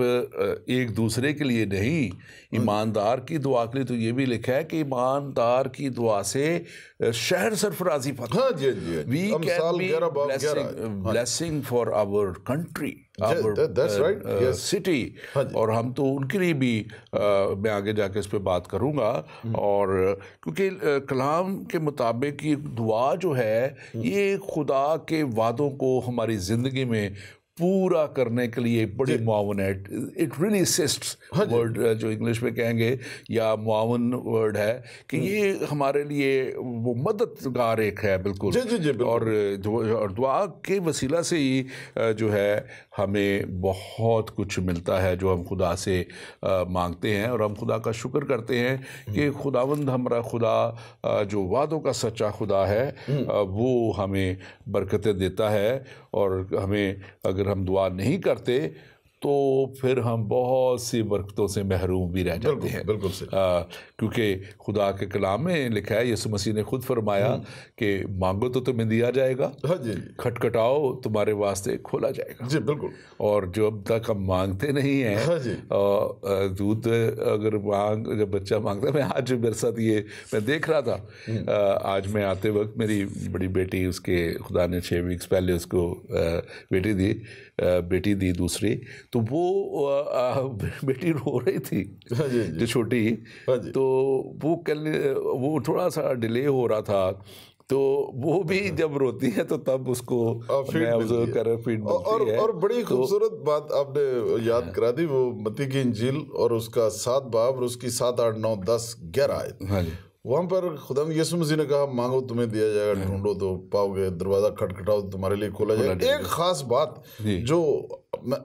एक दूसरे के लिए नहीं, ईमानदार की दुआ के लिए तो ये भी लिखा है कि ईमानदार की दुआ से शहर सरफराजी पाता है। हाँ जी जी, we can be blessing for our country, our city, और हम तो उनके लिए भी मैं आगे जाके इस पे बात करूँगा। और क्योंकि कलाम के मुताबिक ये दुआ जो है ये खुदा के वादों को हमारी ज़िंदगी में पूरा करने के लिए बड़ी मुआवन है। इट रियली असिस्ट्स वर्ड जो इंग्लिश में कहेंगे, या मुआवन वर्ड है कि ये हमारे लिए वो मददगार एक है। बिल्कुल जी जी जी, बिल्कुल। और दुआ के वसीला से ही जो है हमें बहुत कुछ मिलता है जो हम खुदा से मांगते हैं, और हम खुदा का शुक्र करते हैं कि खुदावंद हमारा खुदा जो वादों का सच्चा खुदा है वो हमें बरकतें देता है। और हमें अगर हम दुआ नहीं करते तो फिर हम बहुत सी बरकतों से महरूम भी रह जाते हैं। बिल्कुल सही। क्योंकि खुदा के कलाम में लिखा है, यीशु मसीह ने खुद फरमाया कि मांगो तो तुम्हें दिया जाएगा, हाँ जी, खटखटाओ तुम्हारे वास्ते खोला जाएगा। जी बिल्कुल। और जब तक हम मांगते नहीं हैं, हाँ जी, दूध अगर जब बच्चा मांगता है, मैं आज मेरे साथ ये मैं देख रहा था, आज मैं आते वक्त मेरी बड़ी बेटी, उसके खुदा ने 6 वीक्स पहले उसको बेटी दी दूसरी, तो वो बेटी रो रही थी, हाँ जी, जो छोटी, हाँ जी, तो वो थोड़ा सा डिले हो रहा था, तो वो भी जब रोती है तो तब उसको मैं ऑब्जर्व कर फीड मिलती है। और बड़ी खूबसूरत बात आपने याद करा दी, वो मत्ती की इंजील और उसका 7 बाब और उसकी 7, 8, 9, 10, 11 आयत। हाँ जी, वहाँ पर खुदा यीशु मसीह ने कहा मांगो तुम्हें दिया जाएगा, ढूंढो तो पाओगे, दरवाजा खटखटाओ तो तुम्हारे लिए खोला जाएगा। एक खास बात जो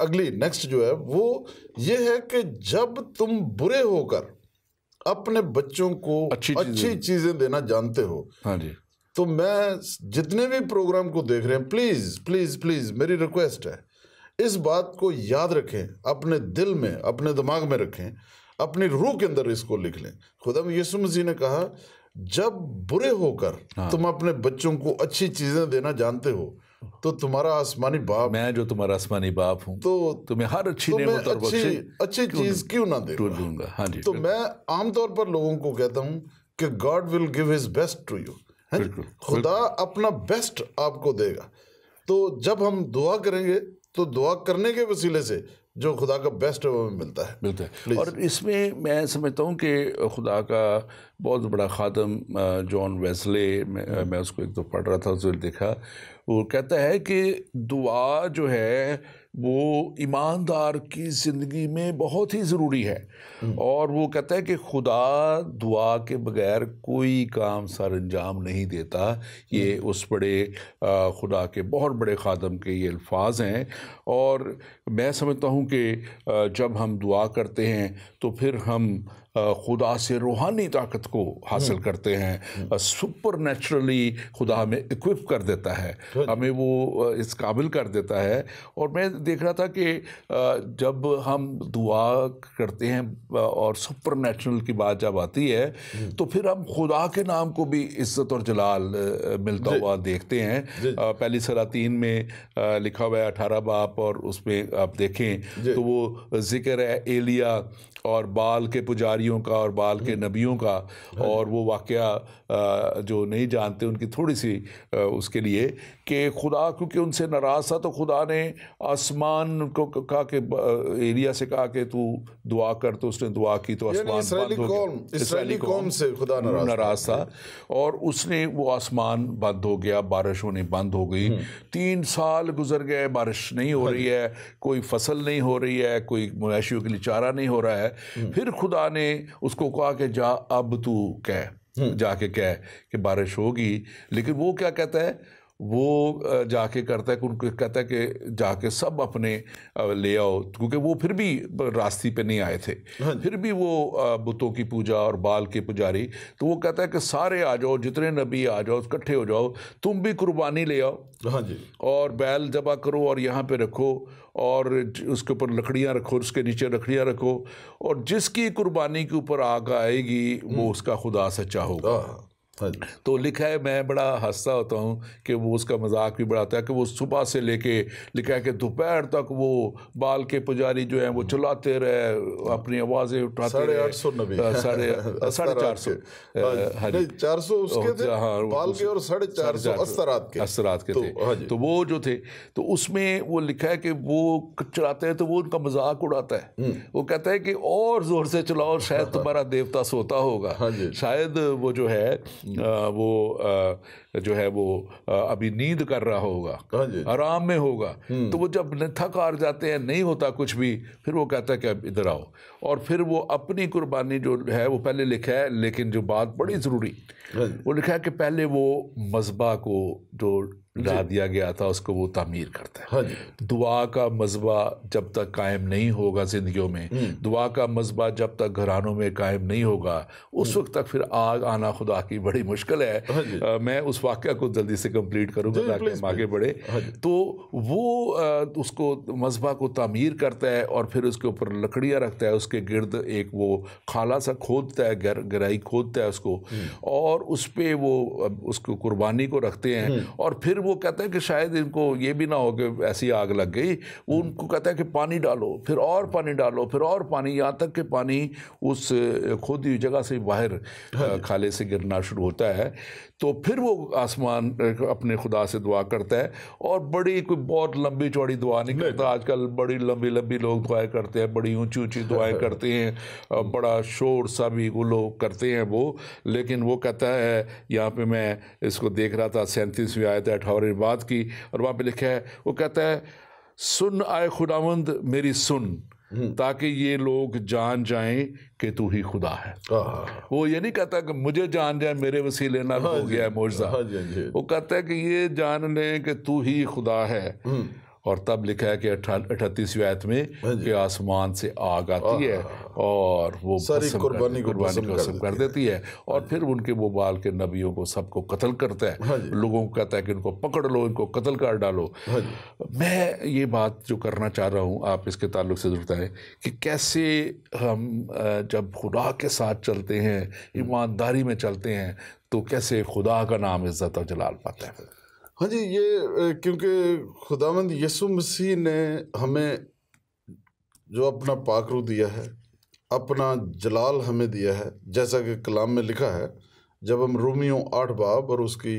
अगली नेक्स्ट जो है वो ये है कि जब तुम बुरे होकर अपने बच्चों को अच्छी चीजें देना जानते हो, हाँ जी, तो मैं जितने भी प्रोग्राम को देख रहे हैं, प्लीज प्लीज प्लीज मेरी रिक्वेस्ट है, इस बात को याद रखें, अपने दिल में, अपने दिमाग में रखें, अपनी रूह के अंदर इसको लिख लें। खुदा यीशु मसीह ने कहा जब बुरे होकर तुम अपने बच्चों को अच्छी चीजें देना जानते हो, तो तुम्हारा आसमानी बाप, मैं जो तुम्हारा आसमानी बाप हूँ, तो तुम्हें हर अच्छी नेमत और अच्छी चीज क्यों ना दूंगा। हाँ जी, तो मैं आमतौर पर लोगों को कहता हूँ कि God will give his best to you. खुदा अपना बेस्ट आपको देगा। तो जब हम दुआ करेंगे तो दुआ करने के वसीले से जो खुदा का बेस्ट है वो हमें मिलता है। और इसमें मैं समझता हूँ कि खुदा का बहुत बड़ा खादम जॉन वेस्ले, मैं उसको एक तो पढ़ रहा था, उसने देखा, वो कहता है कि दुआ जो है वो ईमानदार की ज़िंदगी में बहुत ही ज़रूरी है। और वो कहता है कि खुदा दुआ के बगैर कोई काम सर अंजाम नहीं देता। ये उस बड़े खुदा के बहुत बड़े खादम के ये अल्फाज हैं। और मैं समझता हूँ कि जब हम दुआ करते हैं तो फिर हम खुदा से रूहानी ताकत को हासिल करते हैं। सुपर नेचुरली खुदा हमें इक्विप कर देता है, हमें वो इस काबिल कर देता है। और मैं देख रहा था कि जब हम दुआ करते हैं और सुपर नेचुरल की बात जब आती है तो फिर हम खुदा के नाम को भी इज्जत और जलाल मिलता हुआ देखते हैं। पहली सलातीन में लिखा हुआ है 18 बाब, और उसमें आप देखें तो वो जिक्र है एलिया और बाल के पुजारियों का और बाल के नबियों का। और वो वाक़या जो नहीं जानते उनकी थोड़ी सी उसके लिए कि खुदा क्योंकि उनसे नाराज़ था तो खुदा ने आसमान को कहा कि एलिया से कहा कि तू दुआ कर, तो उसने दुआ की तो आसमान बंद हो गया। इसराइली कौम से खुदा नाराज़ था और उसने वो आसमान बंद हो गया, बारिश होनी बंद हो गई। 3 साल गुजर गए, बारिश नहीं हो रही है, कोई फसल नहीं हो रही है, कोई मवेशियों के लिए चारा नहीं हो रहा है। फिर खुदा ने उसको कहा कि जा अब तू कह, जाके कह कि बारिश होगी। लेकिन वो क्या कहता है, वो जाके करता है कि उनको कहता है कि जाके सब अपने ले आओ, क्योंकि वो फिर भी रास्ते पे नहीं आए थे। फिर भी वो बुतों की पूजा और बाल के पुजारी, तो वो कहता है कि सारे आ जाओ, जितने नबी आ जाओ, इकट्ठे हो जाओ, तुम भी कुर्बानी ले आओ। हाँ जी, और बैल ज़बा करो और यहाँ पे रखो और उसके ऊपर लकड़ियाँ रखो, उसके नीचे लकड़ियाँ रखो, और जिसकी कुर्बानी के ऊपर आग आएगी वो उसका खुदा सच्चा होगा। तो लिखा है, मैं बड़ा हंसता होता हूँ कि वो उसका मजाक भी बढ़ाता है कि वो सुबह से लेके लिखा है कि दोपहर तक वो बाल के पुजारी जो हैं वो चलाते रहे, अपनी आवाज़ें उठाते रहे। 850 नबी, 450 400 उसके थे बाल के और 450 असरात के थे। तो वो जो थे तो उसमें वो लिखा है कि वो चलाते हैं तो वो उनका मजाक उड़ाता है। वो कहता है कि और ज़ोर से चलाओ, शायद तुम्हारा देवता सोता होगा, शायद वो जो है वो जो है वो अभी नींद कर रहा होगा, आराम में होगा। तो वो जब थक हार जाते हैं, नहीं होता कुछ भी, फिर वो कहता है कि अब इधर आओ। और फिर वो अपनी कुर्बानी जो है वो पहले लिखा है, लेकिन जो बात बड़ी ज़रूरी वो लिखा है कि पहले वो मज़बा को जो ला दिया गया था उसको वो तामीर करता है। दुआ का मज़बा जब तक कायम नहीं होगा ज़िंदगियों में, दुआ का मज़बा जब तक घरानों में कायम नहीं होगा, उस वक्त तक फिर आग आना खुदा की बड़ी मुश्किल है। मैं उस उस वाक़या को जल्दी से कंप्लीट करूँगा ताकि हम आगे बढ़े। तो वो उसको मज़बा को तामीर करता है और फिर उसके ऊपर लकड़ियाँ रखता है, उसके गिर्द एक वो खाला सा खोदता है, गहराई खोदता है उसको, और उस पर वो उसको कुर्बानी को रखते हैं। और फिर वो कहता है कि शायद इनको ये भी ना हो कि ऐसी आग लग गई, वो उनको कहता है कि पानी डालो, फिर और पानी डालो, फिर और पानी, यहाँ तक कि पानी उस खोदी हुई जगह से बाहर खाले से गिरना शुरू होता है। तो फिर वो आसमान अपने खुदा से दुआ करता है, और बड़ी कोई बहुत लंबी चौड़ी दुआ नहीं करता। आजकल बड़ी लंबी लंबी लोग दुआएं करते हैं, बड़ी ऊंची ऊंची दुआएं करते हैं, बड़ा शोर सा भी वो लोग करते हैं वो। लेकिन वो कहता है, यहाँ पे मैं इसको देख रहा था 37वीं आयत 18वीं बात की, और वहाँ पे लिखा है, वो कहता है सुन आए खुदावंद मेरी सुन, ताकि ये लोग जान जाएं कि तू ही खुदा है। वो ये नहीं कहता कि मुझे जान जाए, मेरे वसीले ना हो गया है मौजज़ा। वो कहता है कि ये जान लें कि तू ही खुदा है। और तब लिखा है कि 38वीं आयत में कि आसमान से आग आती है और वो सारी कुर्बानी को भस्म कर देती है, और फिर उनके वो बाल के नबियों को सबको कत्ल करता है। लोगों को कहता है कि इनको पकड़ लो, इनको कत्ल कर डालो। मैं ये बात जो करना चाह रहा हूँ, आप इसके ताल्लुक से ज़रूरत है कि कैसे हम जब खुदा के साथ चलते हैं, ईमानदारी में चलते हैं, तो कैसे खुदा का नाम इज़्ज़त और जलाल पाता है। हाँ जी, ये क्योंकि खुदावंद यीशु मसीह ने हमें जो अपना पाक रूह दिया है, अपना जलाल हमें दिया है, जैसा कि कलाम में लिखा है। जब हम रोमियो 8 बाब और उसकी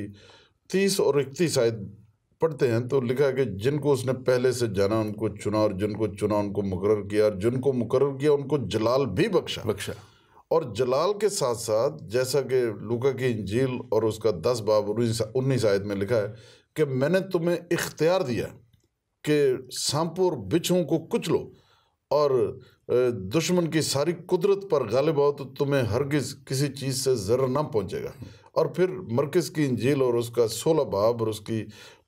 30 और 31 आयत पढ़ते हैं तो लिखा है कि जिनको उसने पहले से जाना उनको चुना, और जिनको चुना उनको मुकर्रर किया, और जिनको मुकर्रर किया उनको जलाल भी बख्शा। और जलाल के साथ साथ, जैसा कि लूका की इंजील और उसका 10 बाब 19 आयत में लिखा है कि मैंने तुम्हें इख्तियार दिया कि सांपों और बिच्छुओं को कुचलो, और दुश्मन की सारी कुदरत पर गालिब आओ, तो तुम्हें हरगिज़ किसी चीज़ से ज़र्र ना पहुँचेगा। और फिर मरकज़ की इंजील और उसका 16 बाब और उसकी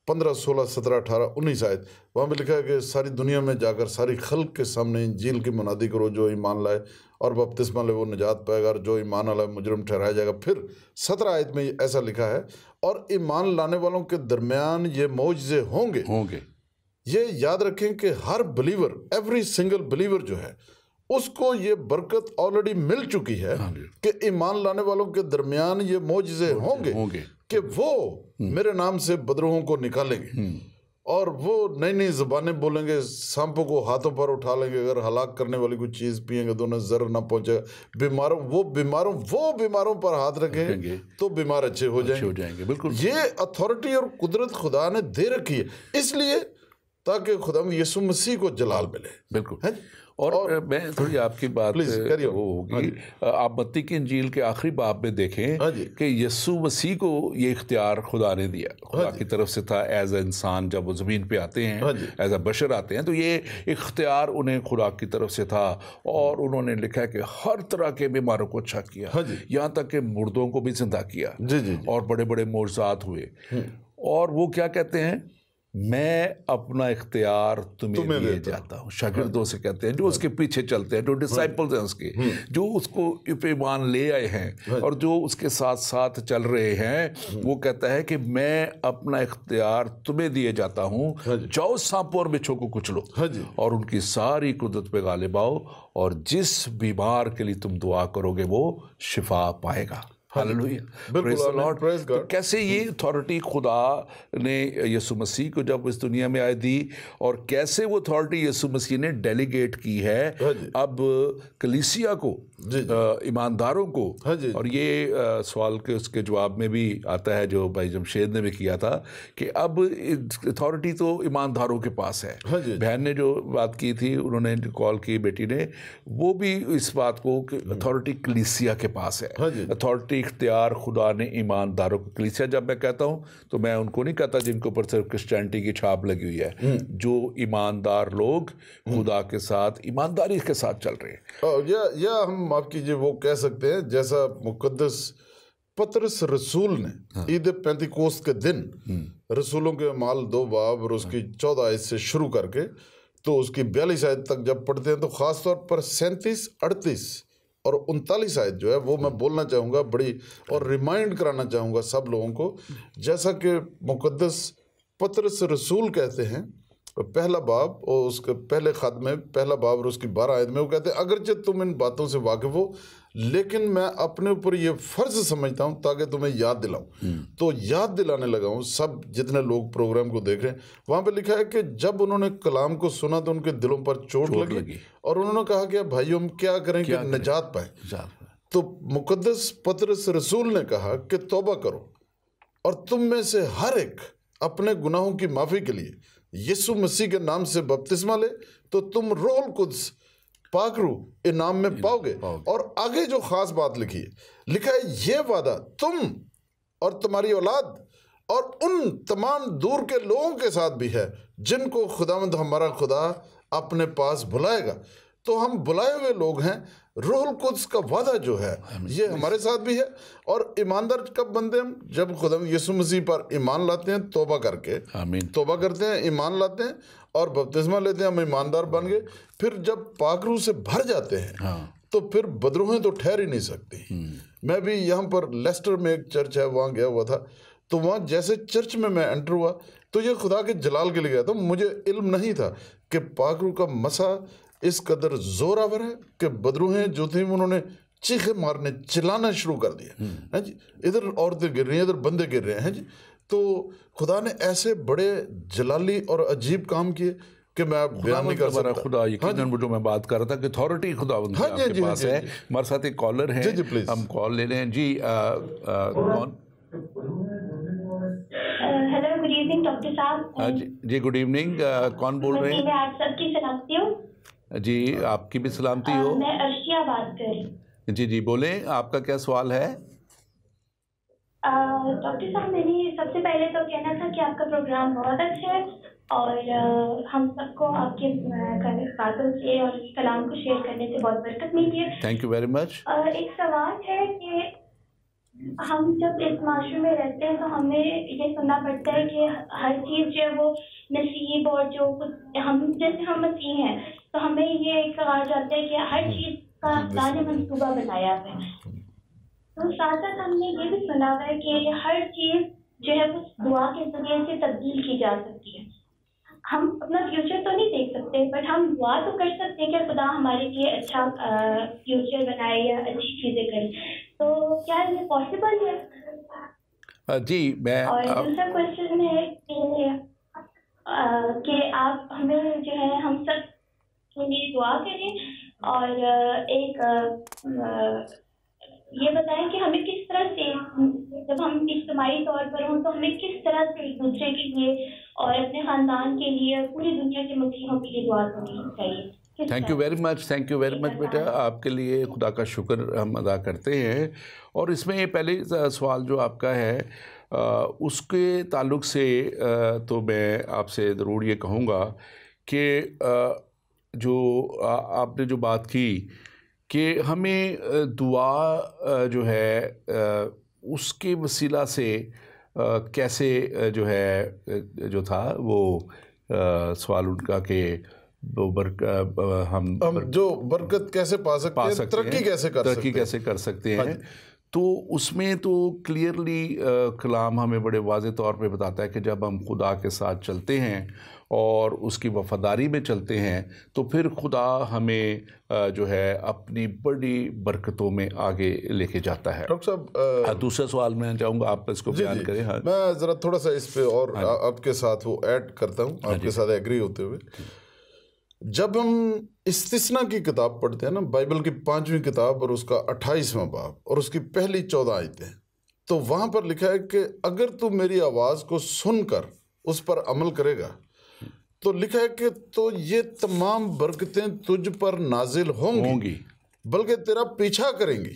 15, 16, 17, 18, 19 आयत, वहाँ पे लिखा है कि सारी दुनिया में जाकर सारी खल्क के सामने इंजील की मुनादी करो, जो ईमान लाए और बपतिस्मा ले वो निजात पाएगा, और जो ईमान वाला मुजरिम ठहराया जाएगा। फिर 17 आयत में ऐसा लिखा है, और ईमान लाने वालों के दरमियान ये मौजज़े होंगे। ये याद रखें कि हर बिलीवर, एवरी सिंगल बिलीवर जो है, उसको ये बरकत ऑलरेडी मिल चुकी है कि ईमान लाने वालों के दरमियान ये मौजज़े होंगे कि वो मेरे नाम से बदरूहों को निकालेंगे, और वो नई नई ज़बानें बोलेंगे, सांपों को हाथों पर उठा लेंगे, अगर हलाक करने वाली कोई चीज़ पिएंगे तो उन्हें ज़र्र ना पहुंचेगा। बीमारों पर हाथ रखेंगे तो बीमार अच्छे हो जाएंगे। बिल्कुल, ये अथॉरिटी और कुदरत खुदा ने दे रखी है, इसलिए ताकि खुदा यीशु मसीह को जलाल मिले। बिल्कुल है। और मैं थोड़ी आपकी बात वो होगी, आप मत्ती की इंजील के आखिरी बाब में देखें कि यीशु मसीह को ये इख्तियार खुदा ने दिया, खुदा की तरफ से था। एज ए इंसान जब वो ज़मीन पे आते हैं, एज ए बशर आते हैं, तो ये इख्तियार उन्हें खुदा की तरफ से था। और उन्होंने लिखा है कि हर तरह के बीमारों को अच्छा किया, यहाँ तक कि मुर्दों को भी जिंदा किया, और बड़े बड़े मोज़ात हुए। और वो क्या कहते हैं, मैं अपना इख्तियार तुम्हें दिए जाता हूँ। शागिर्दों से कहते हैं, जो उसके पीछे चलते हैं, जो डिसाइपल्स हैं उसके, जो उसको ईमान ले आए हैं और जो उसके साथ साथ चल रहे हैं, वो कहता है कि मैं अपना इख्तियार तुम्हें दिए जाता हूँ, जाओ सांपों और बिच्छों को कुचलो और उनकी सारी कुदरत पे गालिब आओ, और जिस बीमार के लिए तुम दुआ करोगे वो शिफा पाएगा। Hallelujah, praise the Lord. तो कैसे ये अथॉरिटी खुदा ने यीशु मसीह को जब इस दुनिया में आए दी, और कैसे वो अथॉरिटी यीशु मसीह ने डेलीगेट की है अब कलीसिया को, ईमानदारों को। और ये सवाल के उसके जवाब में भी आता है जो भाई जमशेद ने भी किया था कि अब अथॉरिटी तो ईमानदारों के पास है। बहन ने जो बात की थी, उन्होंने कॉल की बेटी ने, वो भी इस बात को अथॉरिटी कलीसिया के पास है। अथॉरिटी इख्तियार खुदा ने ईमानदारों को, कलीसिया जब मैं कहता हूँ तो मैं उनको नहीं कहता जिनके ऊपर सिर्फ क्रिश्चियनिटी की छाप लगी हुई है, जो ईमानदार लोग खुदा के साथ ईमानदारी के साथ चल रहे हैं। या हम माफ कीजिए वो कह सकते हैं, जैसा मुकद्दस पतरस रसूल ने ईद पेंतिकोस्त के दिन रसूलों के अमाल 2 बाब और उसकी 14 आयत से शुरू करके तो उसकी 42 आयत तक जब पढ़ते हैं, तो ख़ास तौर पर 37, 38 और 39 आयत जो है वो मैं बोलना चाहूँगा बड़ी, और रिमाइंड कराना चाहूँगा सब लोगों को, जैसा कि मुकद्दस पतरस रसूल कहते हैं पहला बाब और उसके पहले खत में पहला बाब और उसकी 12 आयत में वो कहते हैं, अगरचे तुम इन बातों से वाकिफ हो, लेकिन मैं अपने ऊपर ये फ़र्ज समझता हूँ ताकि तुम्हें याद दिलाऊं। तो याद दिलाने लगा हूँ सब जितने लोग प्रोग्राम को देख रहे हैं। वहाँ पे लिखा है कि जब उन्होंने कलाम को सुना तो उनके दिलों पर चोट लगी और उन्होंने कहा कि भाइयों हम क्या करें कि निजात पाए। तो मुकद्दस पतरस रसूल ने कहा कि तौबा करो और तुम में से हर एक अपने गुनाहों की माफ़ी के लिए यीशु मसीह के नाम से बपतिस्मा ले, तो तुम रूहुल कुद्स पाक रूह इनाम में पाओगे। और आगे जो खास बात लिखी है, लिखा है ये वादा तुम और तुम्हारी औलाद और उन तमाम दूर के लोगों के साथ भी है जिनको खुदावंद हमारा खुदा अपने पास बुलाएगा। तो हम बुलाए हुए लोग हैं। रूहुल कुद्स का वादा जो है ये हमारे साथ भी है। और ईमानदार कब बनते हैं हम? जब खुदा यीशु मसीह पर ईमान लाते हैं, तौबा करके तौबा करते हैं, ईमान लाते हैं और बपतिस्मा लेते हैं, हम ईमानदार बन गए। फिर जब पाक रूह से भर जाते हैं तो फिर बदरूहें तो ठहर ही नहीं सकती। मैं भी यहाँ पर लेस्टर में एक चर्च है, वहाँ गया हुआ था। तो वहाँ जैसे चर्च में मैं एंटर हुआ तो ये खुदा के जलाल के लिए गया था। मुझे इल्म नहीं था कि पाक रूह का मसा इस कदर जोरावर है कि बदरूहें जो थी उन्होंने चीखे मारने चिल्लाना शुरू कर दिया है जी। इधर औरतें गिर रही हैं, इधर बंदे गिर रहे हैं जी। तो खुदा ने ऐसे बड़े जलाली और अजीब काम किए कि मैं बयान नहीं कर सकता। खुदा यकीनन वो जो मैं बात कर रहा था कि अथॉरिटी खुदा के पास है। हमारे साथ एक कॉलर है, हम कॉल ले रहे हैं जी। कौन? हेलो, गुड इवनिंग डॉक्टर साहब। जी गुड इवनिंग। कौन बोल रहे हैं? मैं आप सबकी सलामती हूँ जी, आपकी भी सलामती हो। मैं अर्शिया बात कर रही हूँ। जी बोलें, आपका क्या सवाल है? डॉक्टर साहब, मैंने सबसे पहले तो कहना था कि आपका प्रोग्राम बहुत अच्छा है और हम सबको आपके बातों से और कलाम को शेयर करने से बहुत बरकत मिली है। Thank you very much. एक सवाल है कि हम जब इस माशरे में रहते हैं तो हमें ये सुनना पड़ता है कि हर चीज़ जो है वो नसीब और जो कुछ हम जैसे हम मसीह हैं तो हमें ये कहा जाता है कि हर चीज़ का खुदा ने मंसूबा बनाया है। तो साथ साथ हमने ये भी सुना हुआ है कि हर चीज़ जो है वो दुआ के जरिए से तब्दील की जा सकती है। हम अपना फ्यूचर तो नहीं देख सकते बट हम दुआ तो कर सकते हैं कि खुदा हमारे लिए अच्छा फ्यूचर बनाए या अच्छी चीज़ें करे। तो क्या ये पॉसिबल है? जी मैं और दूसरा क्वेश्चन है कि आप हमें जो है हम सब के लिए दुआ करें और एक ये बताएं कि हमें किस तरह से जब हम इज्तिमाई तौर पर हों तो हमें किस तरह से एक दूसरे के लिए और अपने ख़ानदान के लिए पूरी दुनिया के मसीहों के लिए दुआ करनी चाहिए। थैंक यू वेरी मच बेटा, आपके लिए खुदा का शुक्र हम अदा करते हैं। और इसमें पहले सवाल जो आपका है उसके ताल्लुक़ से तो मैं आपसे ज़रूर ये कहूँगा कि जो आपने जो बात की कि हमें दुआ जो है उसके वसीला से कैसे जो है जो था वो सवाल उनका कि वो हम जो बरकत कैसे पा सकते हैं, तरक्की कैसे कर सकते हैं। तो उसमें तो क्लियरली कलाम हमें बड़े वाज़े तौर पे बताता है कि जब हम खुदा के साथ चलते हैं और उसकी वफ़ादारी में चलते हैं तो फिर खुदा हमें जो है अपनी बड़ी बरकतों में आगे लेके जाता है। डॉक्टर साहब, दूसरा सवाल मैं चाहूँगा आप इसको बयान करें। हाँ, मैं ज़रा थोड़ा सा इस पे और आपके साथ वो ऐड करता हूँ, आपके साथ एग्री होते हुए। जब हम इस्तिस्ना की किताब पढ़ते हैं ना, बाइबल की 5वीं किताब और उसका 28वां बाब और उसकी पहली 14 आयतें, तो वहाँ पर लिखा है कि अगर तू मेरी आवाज़ को सुनकर उस पर अमल करेगा तो लिखा है कि तो ये तमाम बरकतें तुझ पर नाजिल होंगी बल्कि तेरा पीछा करेंगी।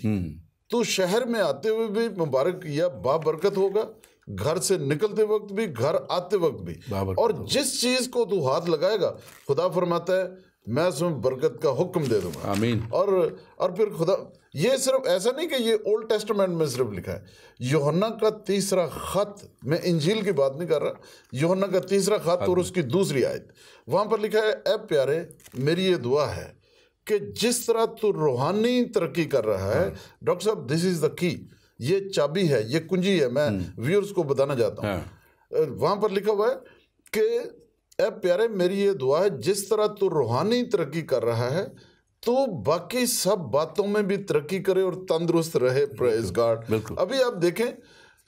तू शहर में आते हुए भी मुबारक या बाबरकत होगा, घर से निकलते वक्त भी, घर आते वक्त भी, और जिस चीज़ को तू हाथ लगाएगा खुदा फरमाता है मैं उसमें बरकत का हुक्म दे दूंगा। आमीन। और फिर खुदा ये सिर्फ ऐसा नहीं कि ये ओल्ड टेस्टामेंट में सिर्फ लिखा है। यूहन्ना का 3रा खत, मैं इंजील की बात नहीं कर रहा, यूहन्ना का 3रा खत और उसकी 2री आयत, वहाँ पर लिखा है, ऐ प्यारे मेरी ये दुआ है कि जिस तरह तू रूहानी तरक्की कर रहा है, डॉक्टर साहब दिस इज द की, ये चाबी है, ये कुंजी है। मैं व्यूअर्स को बताना चाहता हूँ, वहां पर लिखा हुआ है कि ए प्यारे मेरी ये दुआ है, जिस तरह तू रूहानी तरक्की कर रहा है तो बाकी सब बातों में भी तरक्की करे और तंदुरुस्त रहे। Praise God. अभी आप देखें,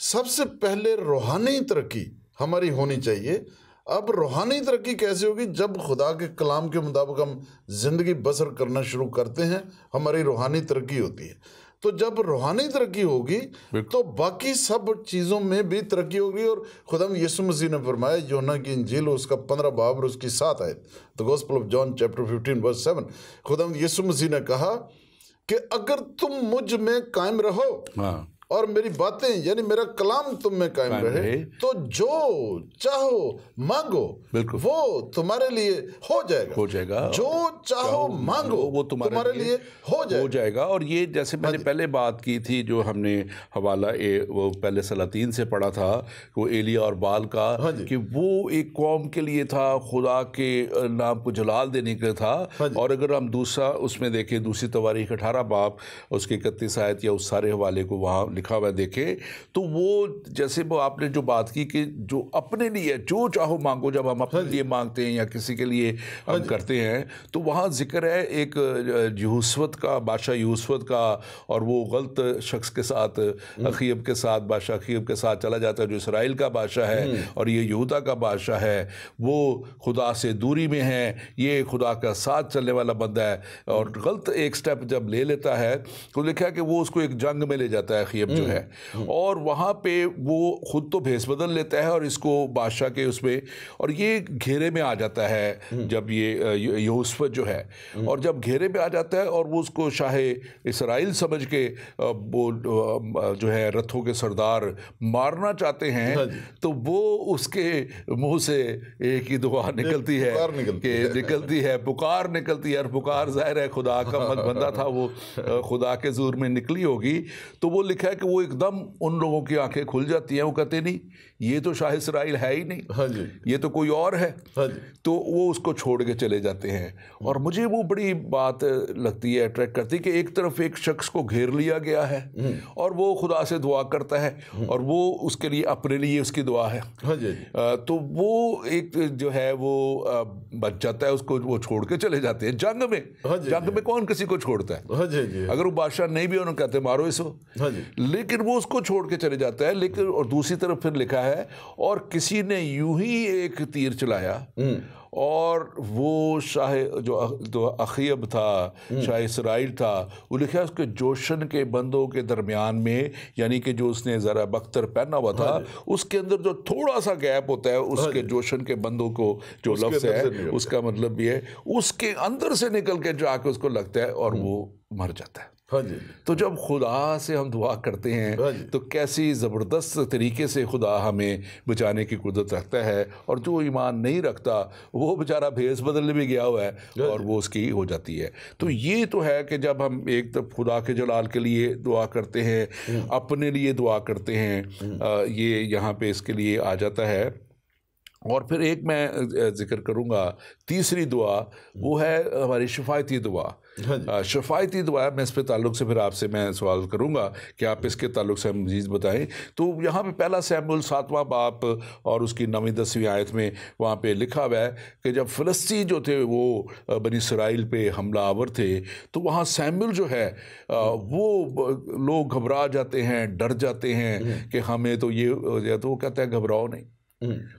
सबसे पहले रूहानी तरक्की हमारी होनी चाहिए। अब रूहानी तरक्की कैसे होगी? जब खुदा के कलाम के मुताबिक हम जिंदगी बसर करना शुरू करते हैं, हमारी रूहानी तरक्की होती है। तो जब रूहानी तरक्की होगी तो बाकी सब चीज़ों में भी तरक्की होगी। और खुदाम यीशु मसीह ने फरमाया, यूहन्ना की इंजील उसका 15 बाब और उसकी 7 आयत, the gospel of John chapter 15 verse 7, खुदाम यीशु मसीह ने कहा कि अगर तुम मुझ में कायम रहो और मेरी बातें यानी मेरा कलाम तुम में कायम रहे तो जो चाहो मांगो वो तुम्हारे लिए हो जाएगा। जो चाहो मांगो वो तुम्हारे लिए हो जाएगा। और ये जैसे मैंने पहले बात की थी, जो हमने हवाला वो पहले सलातीन से पढ़ा था, वो एलिया और बाल का, कि वो एक कौम के लिए था, खुदा के नाम को जलाल देने के लिए था। और अगर हम दूसरा उसमें देखें, दूसरी तवारीख 18 बाब उसके 31 आयत या उस सारे हवाले को वहाँ लिखा हुआ देखे, तो वो जैसे वो आपने जो बात की कि जो अपने लिए जो चाहो मांगो, जब हम अपने लिए मांगते हैं या किसी के लिए हम करते हैं, तो वहाँ जिक्र है एक यूसुफ का, बादशाह यूसुफ का, और वो गलत शख्स के साथ, अखीब के साथ, बादशाह अखीब के साथ चला जाता है, जो इसराइल का बादशाह है और ये यहूदा का बादशाह है। वो खुदा से दूरी में है, ये खुदा का साथ चलने वाला बंदा है, और गलत एक स्टेप जब ले लेता है तो लिखा है कि वो उसको एक जंग में ले जाता है अखीब जो है, और वहाँ पे वो खुद तो भेस बदल लेता है और इसको बादशाह के उसमें, और ये घेरे में आ जाता है जब ये यूसुफ जो है, और जब घेरे में आ जाता है और वो उसको शाह इसराइल समझ के वो जो है रथों के सरदार मारना चाहते हैं, तो वो उसके मुंह से एक ही दुआ निकलती है कि पुकार निकलती है, और पुकार जाहिर है खुदा का बंदा था, वो खुदा के ज़ूर में निकली होगी। तो वो लिखा है कि वो एकदम उन लोगों की आंखें खुल जाती हैं, वो कहते नहीं ये तो शाह इसराइल है ही नहीं, ये तो कोई और है। तो वो उसको छोड़ के चले जाते हैं। और मुझे वो बड़ी बात लगती है, अट्रैक्ट करती है कि एक तरफ एक शख्स को घेर लिया गया है और वो खुदा से दुआ करता है, और वो उसके लिए अपने लिए उसकी दुआ है। तो वो एक जो है वो बच जाता है, उसको वो छोड़ के चले जाते हैं जंग में। जंग में कौन किसी को छोड़ता है? अगर वो बादशाह नहीं भी उन्होंने कहते मारो इसको, लेकिन वो उसको छोड़ के चले जाता है। लेकिन और दूसरी तरफ फिर लिखा है, और किसी ने यूं ही एक तीर चलाया और वो शाह जो अखीब था, शाह इसराइल था, वो लिखा है उसके जोशन के बंदों के दरमियान में, यानी कि जो उसने ज़रा बख्तर पहना हुआ था उसके अंदर जो थोड़ा सा गैप होता है, उसके जोशन के बंदों को जो लफ्ज़ है उसका मतलब ये है उसके अंदर से निकल के जाके उसको लगता है और वो मर जाता है। तो जब खुदा से हम दुआ करते हैं तो कैसी ज़बरदस्त तरीके से खुदा हमें बचाने की कुदरत रखता है, और जो ईमान नहीं रखता वो बेचारा भेस बदलने भी गया हुआ है और वो उसकी हो जाती है। तो ये तो है कि जब हम एक तरफ खुदा के जलाल के लिए दुआ करते हैं, अपने लिए दुआ करते हैं, ये यहाँ पे इसके लिए आ जाता है। और फिर एक मैं जिक्र करूँगा तीसरी दुआ, वो है हमारी शफायती दुआ। शफायती दुआ, मैं इस पे ताल्लुक़ से फिर आपसे मैं सवाल करूँगा कि आप इसके ताल्लुक़ से मज़ीद बताएं। तो यहाँ पे पहला सैमुएल 7वां बाब और उसकी 9वीं-10वीं आयत में वहाँ पे लिखा हुआ है कि जब फ़लस्तीन जो थे वो बनी इसराइल पे हमलावर थे, तो वहाँ सैमुएल जो है वो लोग घबरा जाते हैं, डर जाते हैं कि हमें तो ये हो जाए, तो वो कहता है घबराओ नहीं।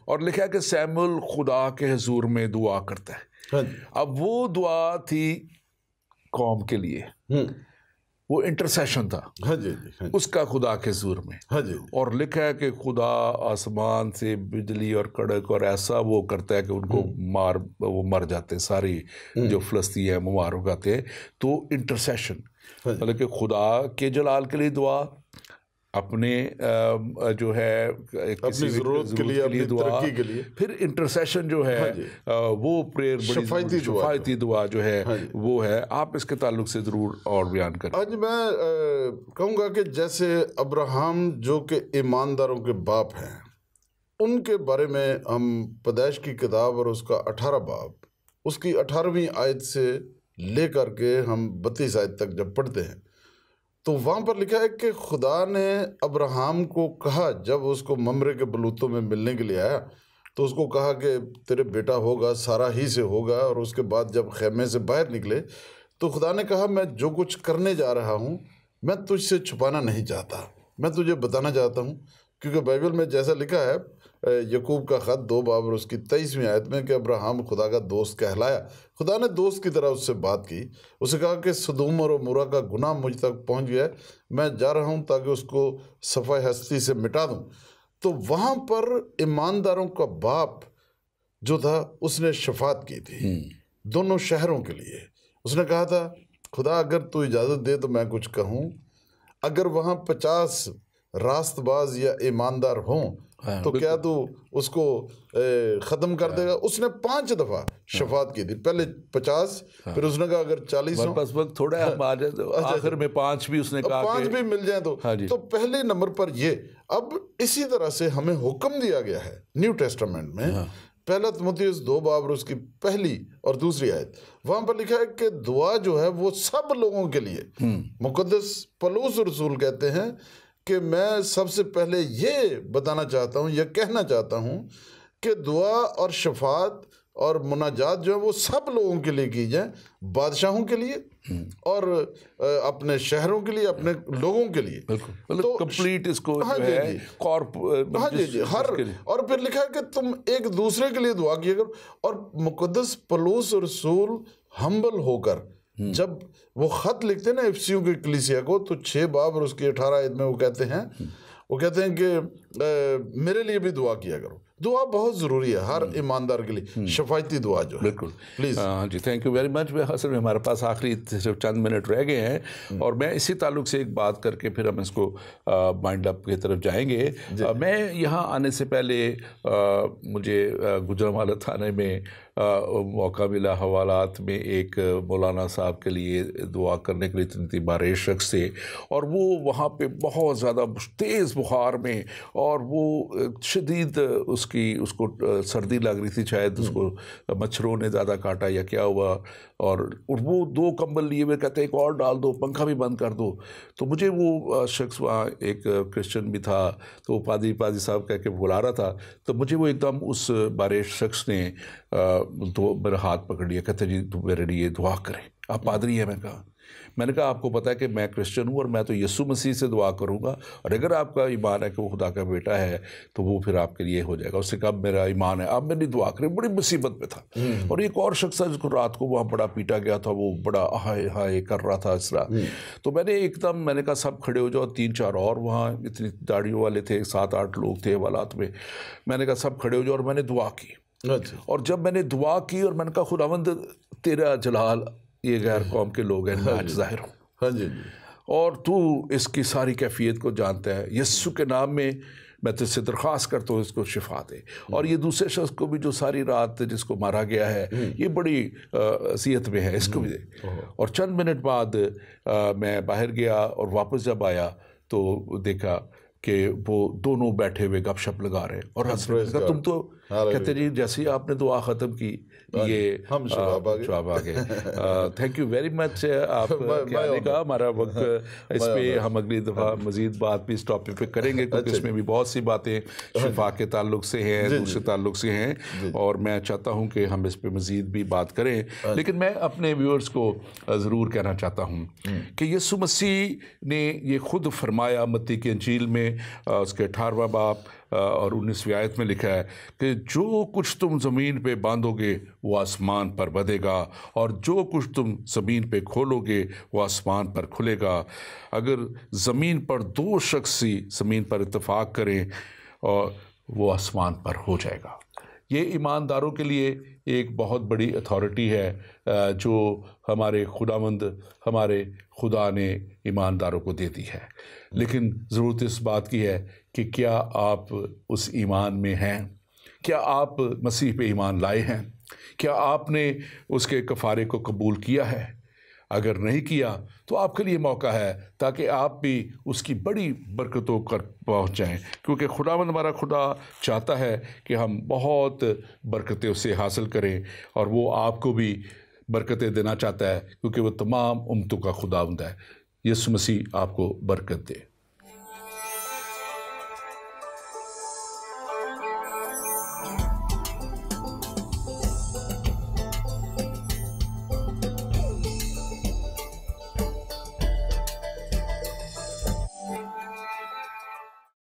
और लिखा है कि सैमुएल खुदा के हुजूर में दुआ करता है। अब वो दुआ थी कौम के लिए, वो इंटरसेशन था उसका खुदा के हुजूर में। और लिखा है कि खुदा आसमान से बिजली और कड़क और ऐसा वो करता है कि उनको वो मर जाते, सारी जो फ़लस्तीनी है वो मार हो जाते हैं। तो इंटरसेशन मतलब कि खुदा के जलाल के लिए दुआ, अपने जो है अपनी ज़रूरत के लिए, अपनी तरक्की के लिए, फिर इंटरसेशन जो है वो प्रेयर, बड़ी शफायती दुआ जो है वो है। आप इसके ताल्लुक से ज़रूर और बयान करें। आज मैं कहूँगा कि जैसे अब्राहम जो कि ईमानदारों के बाप हैं, उनके बारे में हम पैदाइश की किताब और उसका 18 बाब उसकी 18वीं आयत से ले करके हम 32 आयत तक जब पढ़ते हैं तो वहाँ पर लिखा है कि खुदा ने अब्राहम को कहा, जब उसको ममरे के बलूतों में मिलने के लिए आया तो उसको कहा कि तेरे बेटा होगा, सारा ही से होगा। और उसके बाद जब खेमे से बाहर निकले तो खुदा ने कहा, मैं जो कुछ करने जा रहा हूँ मैं तुझसे छुपाना नहीं चाहता, मैं तुझे बताना चाहता हूँ। क्योंकि बाइबल में जैसा लिखा है यकूब का ख़त 2 बाब और उसकी 23वीं आयत में कि अब्राहम खुदा का दोस्त कहलाया। खुदा ने दोस्त की तरह उससे बात की, उसे कहा कि सदूम और अमोरा का गुनाह मुझ तक पहुंच गया है, मैं जा रहा हूं ताकि उसको सफ़ाई हस्ती से मिटा दूं। तो वहाँ पर ईमानदारों का बाप जो था उसने शफात की थी दोनों शहरों के लिए। उसने कहा था, खुदा अगर तू इजाज़त दे तो मैं कुछ कहूँ, अगर वहाँ 50 रास्तबाज या ईमानदार हों तो क्या तू उसको ख़त्म कर देगा? उसने 5 दफ़ा शफात की थी, पहले 50, फिर उसने कहा अगर 40 हो, बस वक्त थोड़ा है, आखिर में 5 भी उसने कहा, 5 भी मिल जाए तो पहले नंबर पर ये। अब इसी तरह से हमें हुक्म दिया गया है न्यू टेस्टामेंट में, पहला तीमुथियुस 2 बाब और उसकी 1 और 2 आयत, वहाँ पर लिखा है कि दुआ जो है वो सब लोगों के लिए। मुकद्दस पौलुस रसूल कहते हैं कि मैं सबसे पहले ये बताना चाहता हूँ, यह कहना चाहता हूँ कि दुआ और शफात और मुनाजात जो है वो सब लोगों के लिए की जाए, बादशाहों के लिए और अपने शहरों के लिए, अपने लोगों के लिए। बिल्कुल तो कंप्लीट इसको हाँ जी हाँ जी हर। और फिर लिखा है कि तुम एक दूसरे के लिए दुआ किया करो। और मुकद्दस पौलुस रसूल हम्बल होकर जब वो ख़त लिखते हैं ना इफिसियों की कलीसिया को, तो 6 बाब और उसकी 18 आयत में वो कहते हैं कि मेरे लिए भी दुआ किया करो। दुआ बहुत ज़रूरी है हर ईमानदार के लिए, शफायती दुआ जो। बिल्कुल, प्लीज़। हाँ जी, थैंक यू वेरी मच। असल में हमारे पास आखिरी सिर्फ चंद मिनट रह गए हैं और मैं इसी ताल्लुक से एक बात करके फिर हम इसको माइंड अप की तरफ जाएंगे। मैं यहाँ आने से पहले मुझे गुजरांवाला थाने में मौका मिला, हवालात में एक मौलाना साहब के लिए दुआ करने के लिए इतनी बारे शख्स थे और वो वहाँ पे बहुत ज़्यादा तेज़ बुखार में, और वो शदीद उसको सर्दी लग रही थी, शायद उसको मच्छरों ने ज़्यादा काटा या क्या हुआ, और वो 2 कंबल लिए हुए, कहते एक और डाल दो, पंखा भी बंद कर दो। तो मुझे वो शख्स वहाँ एक क्रिश्चियन भी था, तो वो पादी साहब कह के बुला रहा था, तो मुझे वो एकदम उस बारे शख्स ने तो मेरा हाथ पकड़ लिया, कहते जी तो मेरे लिए दुआ करें, आप पादरी हैं? मैंने कहा आपको पता है कि मैं क्रिश्चियन हूँ और मैं तो यीशु मसीह से दुआ करूँगा, और अगर आपका ईमान है कि वो खुदा का बेटा है तो वो फिर आपके लिए हो जाएगा। उससे कहा मेरा ईमान है, आप मेरी दुआ करें। बड़ी मुसीबत में था। और एक और शख्स है जिसको रात को वहाँ बड़ा पीटा गया था, वो बड़ा हाय हाय कर रहा था इस तरह। तो मैंने कहा सब खड़े हो जाओ, 3-4 और वहाँ इतनी दाढ़ियों वाले थे, 7-8 लोग थे हवालात में। मैंने कहा सब खड़े हो जाओ और मैंने दुआ की। और जब मैंने दुआ की और मैंने कहा खुदावंद तेरा जलाल, ये गैर कौम के लोग हैं, मैं आज जाहिर हूँ, हाँ जी, और तू इसकी सारी कैफियत को जानता है, यीशु के नाम में मैं तुझसे दरख्वास्त करता हूँ इसको शिफा दे। और ये दूसरे शख्स को भी जो सारी रात जिसको मारा गया है, ये बड़ी असियत में है, इसको भी दे। और चंद मिनट बाद मैं बाहर गया और वापस जब आया तो देखा कि वो दोनों बैठे हुए गपशप लगा रहे और हंस रहे। तुम तो कहते जी जैसे ही आपने दुआ ख़त्म की ये हम जवाब आ गए। थैंक यू वेरी मच आप आने का। हमारा वक्त इस पे हम अगली दफ़ा मज़ीद बात भी इस टॉपिक पे करेंगे, क्योंकि इसमें भी बहुत सी बातें शिफा के ताल्लुक से हैं, दूसरे ताल्लुक से हैं, और मैं चाहता हूँ कि हम इस पे मज़ीद भी बात करें। लेकिन मैं अपने व्यूअर्स को ज़रूर कहना चाहता हूँ कि यीशु मसीह ने ये ख़ुद फरमाया, मत्ती की इंजील में उसके 18वां बाब और 19वीं आयत में लिखा है कि जो कुछ तुम ज़मीन पे बांधोगे वो आसमान पर बंधेगा, और जो कुछ तुम ज़मीन पे खोलोगे वो आसमान पर खुलेगा। अगर ज़मीन पर 2 शख्स ही ज़मीन पर इत्तेफाक करें और वो आसमान पर हो जाएगा। ये ईमानदारों के लिए एक बहुत बड़ी अथॉरिटी है जो हमारे खुदावंद, हमारे खुदा ने ईमानदारों को दे दी है। लेकिन ज़रूरत इस बात की है कि क्या आप उस ईमान में हैं? क्या आप मसीह पे ईमान लाए हैं? क्या आपने उसके कफ़ारे को कबूल किया है? अगर नहीं किया तो आपके लिए मौका है ताकि आप भी उसकी बड़ी बरकतों कर पहुँच जाएँ, क्योंकि खुदावंद हमारा खुदा चाहता है कि हम बहुत बरकतें उससे हासिल करें, और वो आपको भी बरकतें देना चाहता है, क्योंकि वो तमाम उम्मतों का खुदावंद है। यीशु मसीह आपको बरकत दे।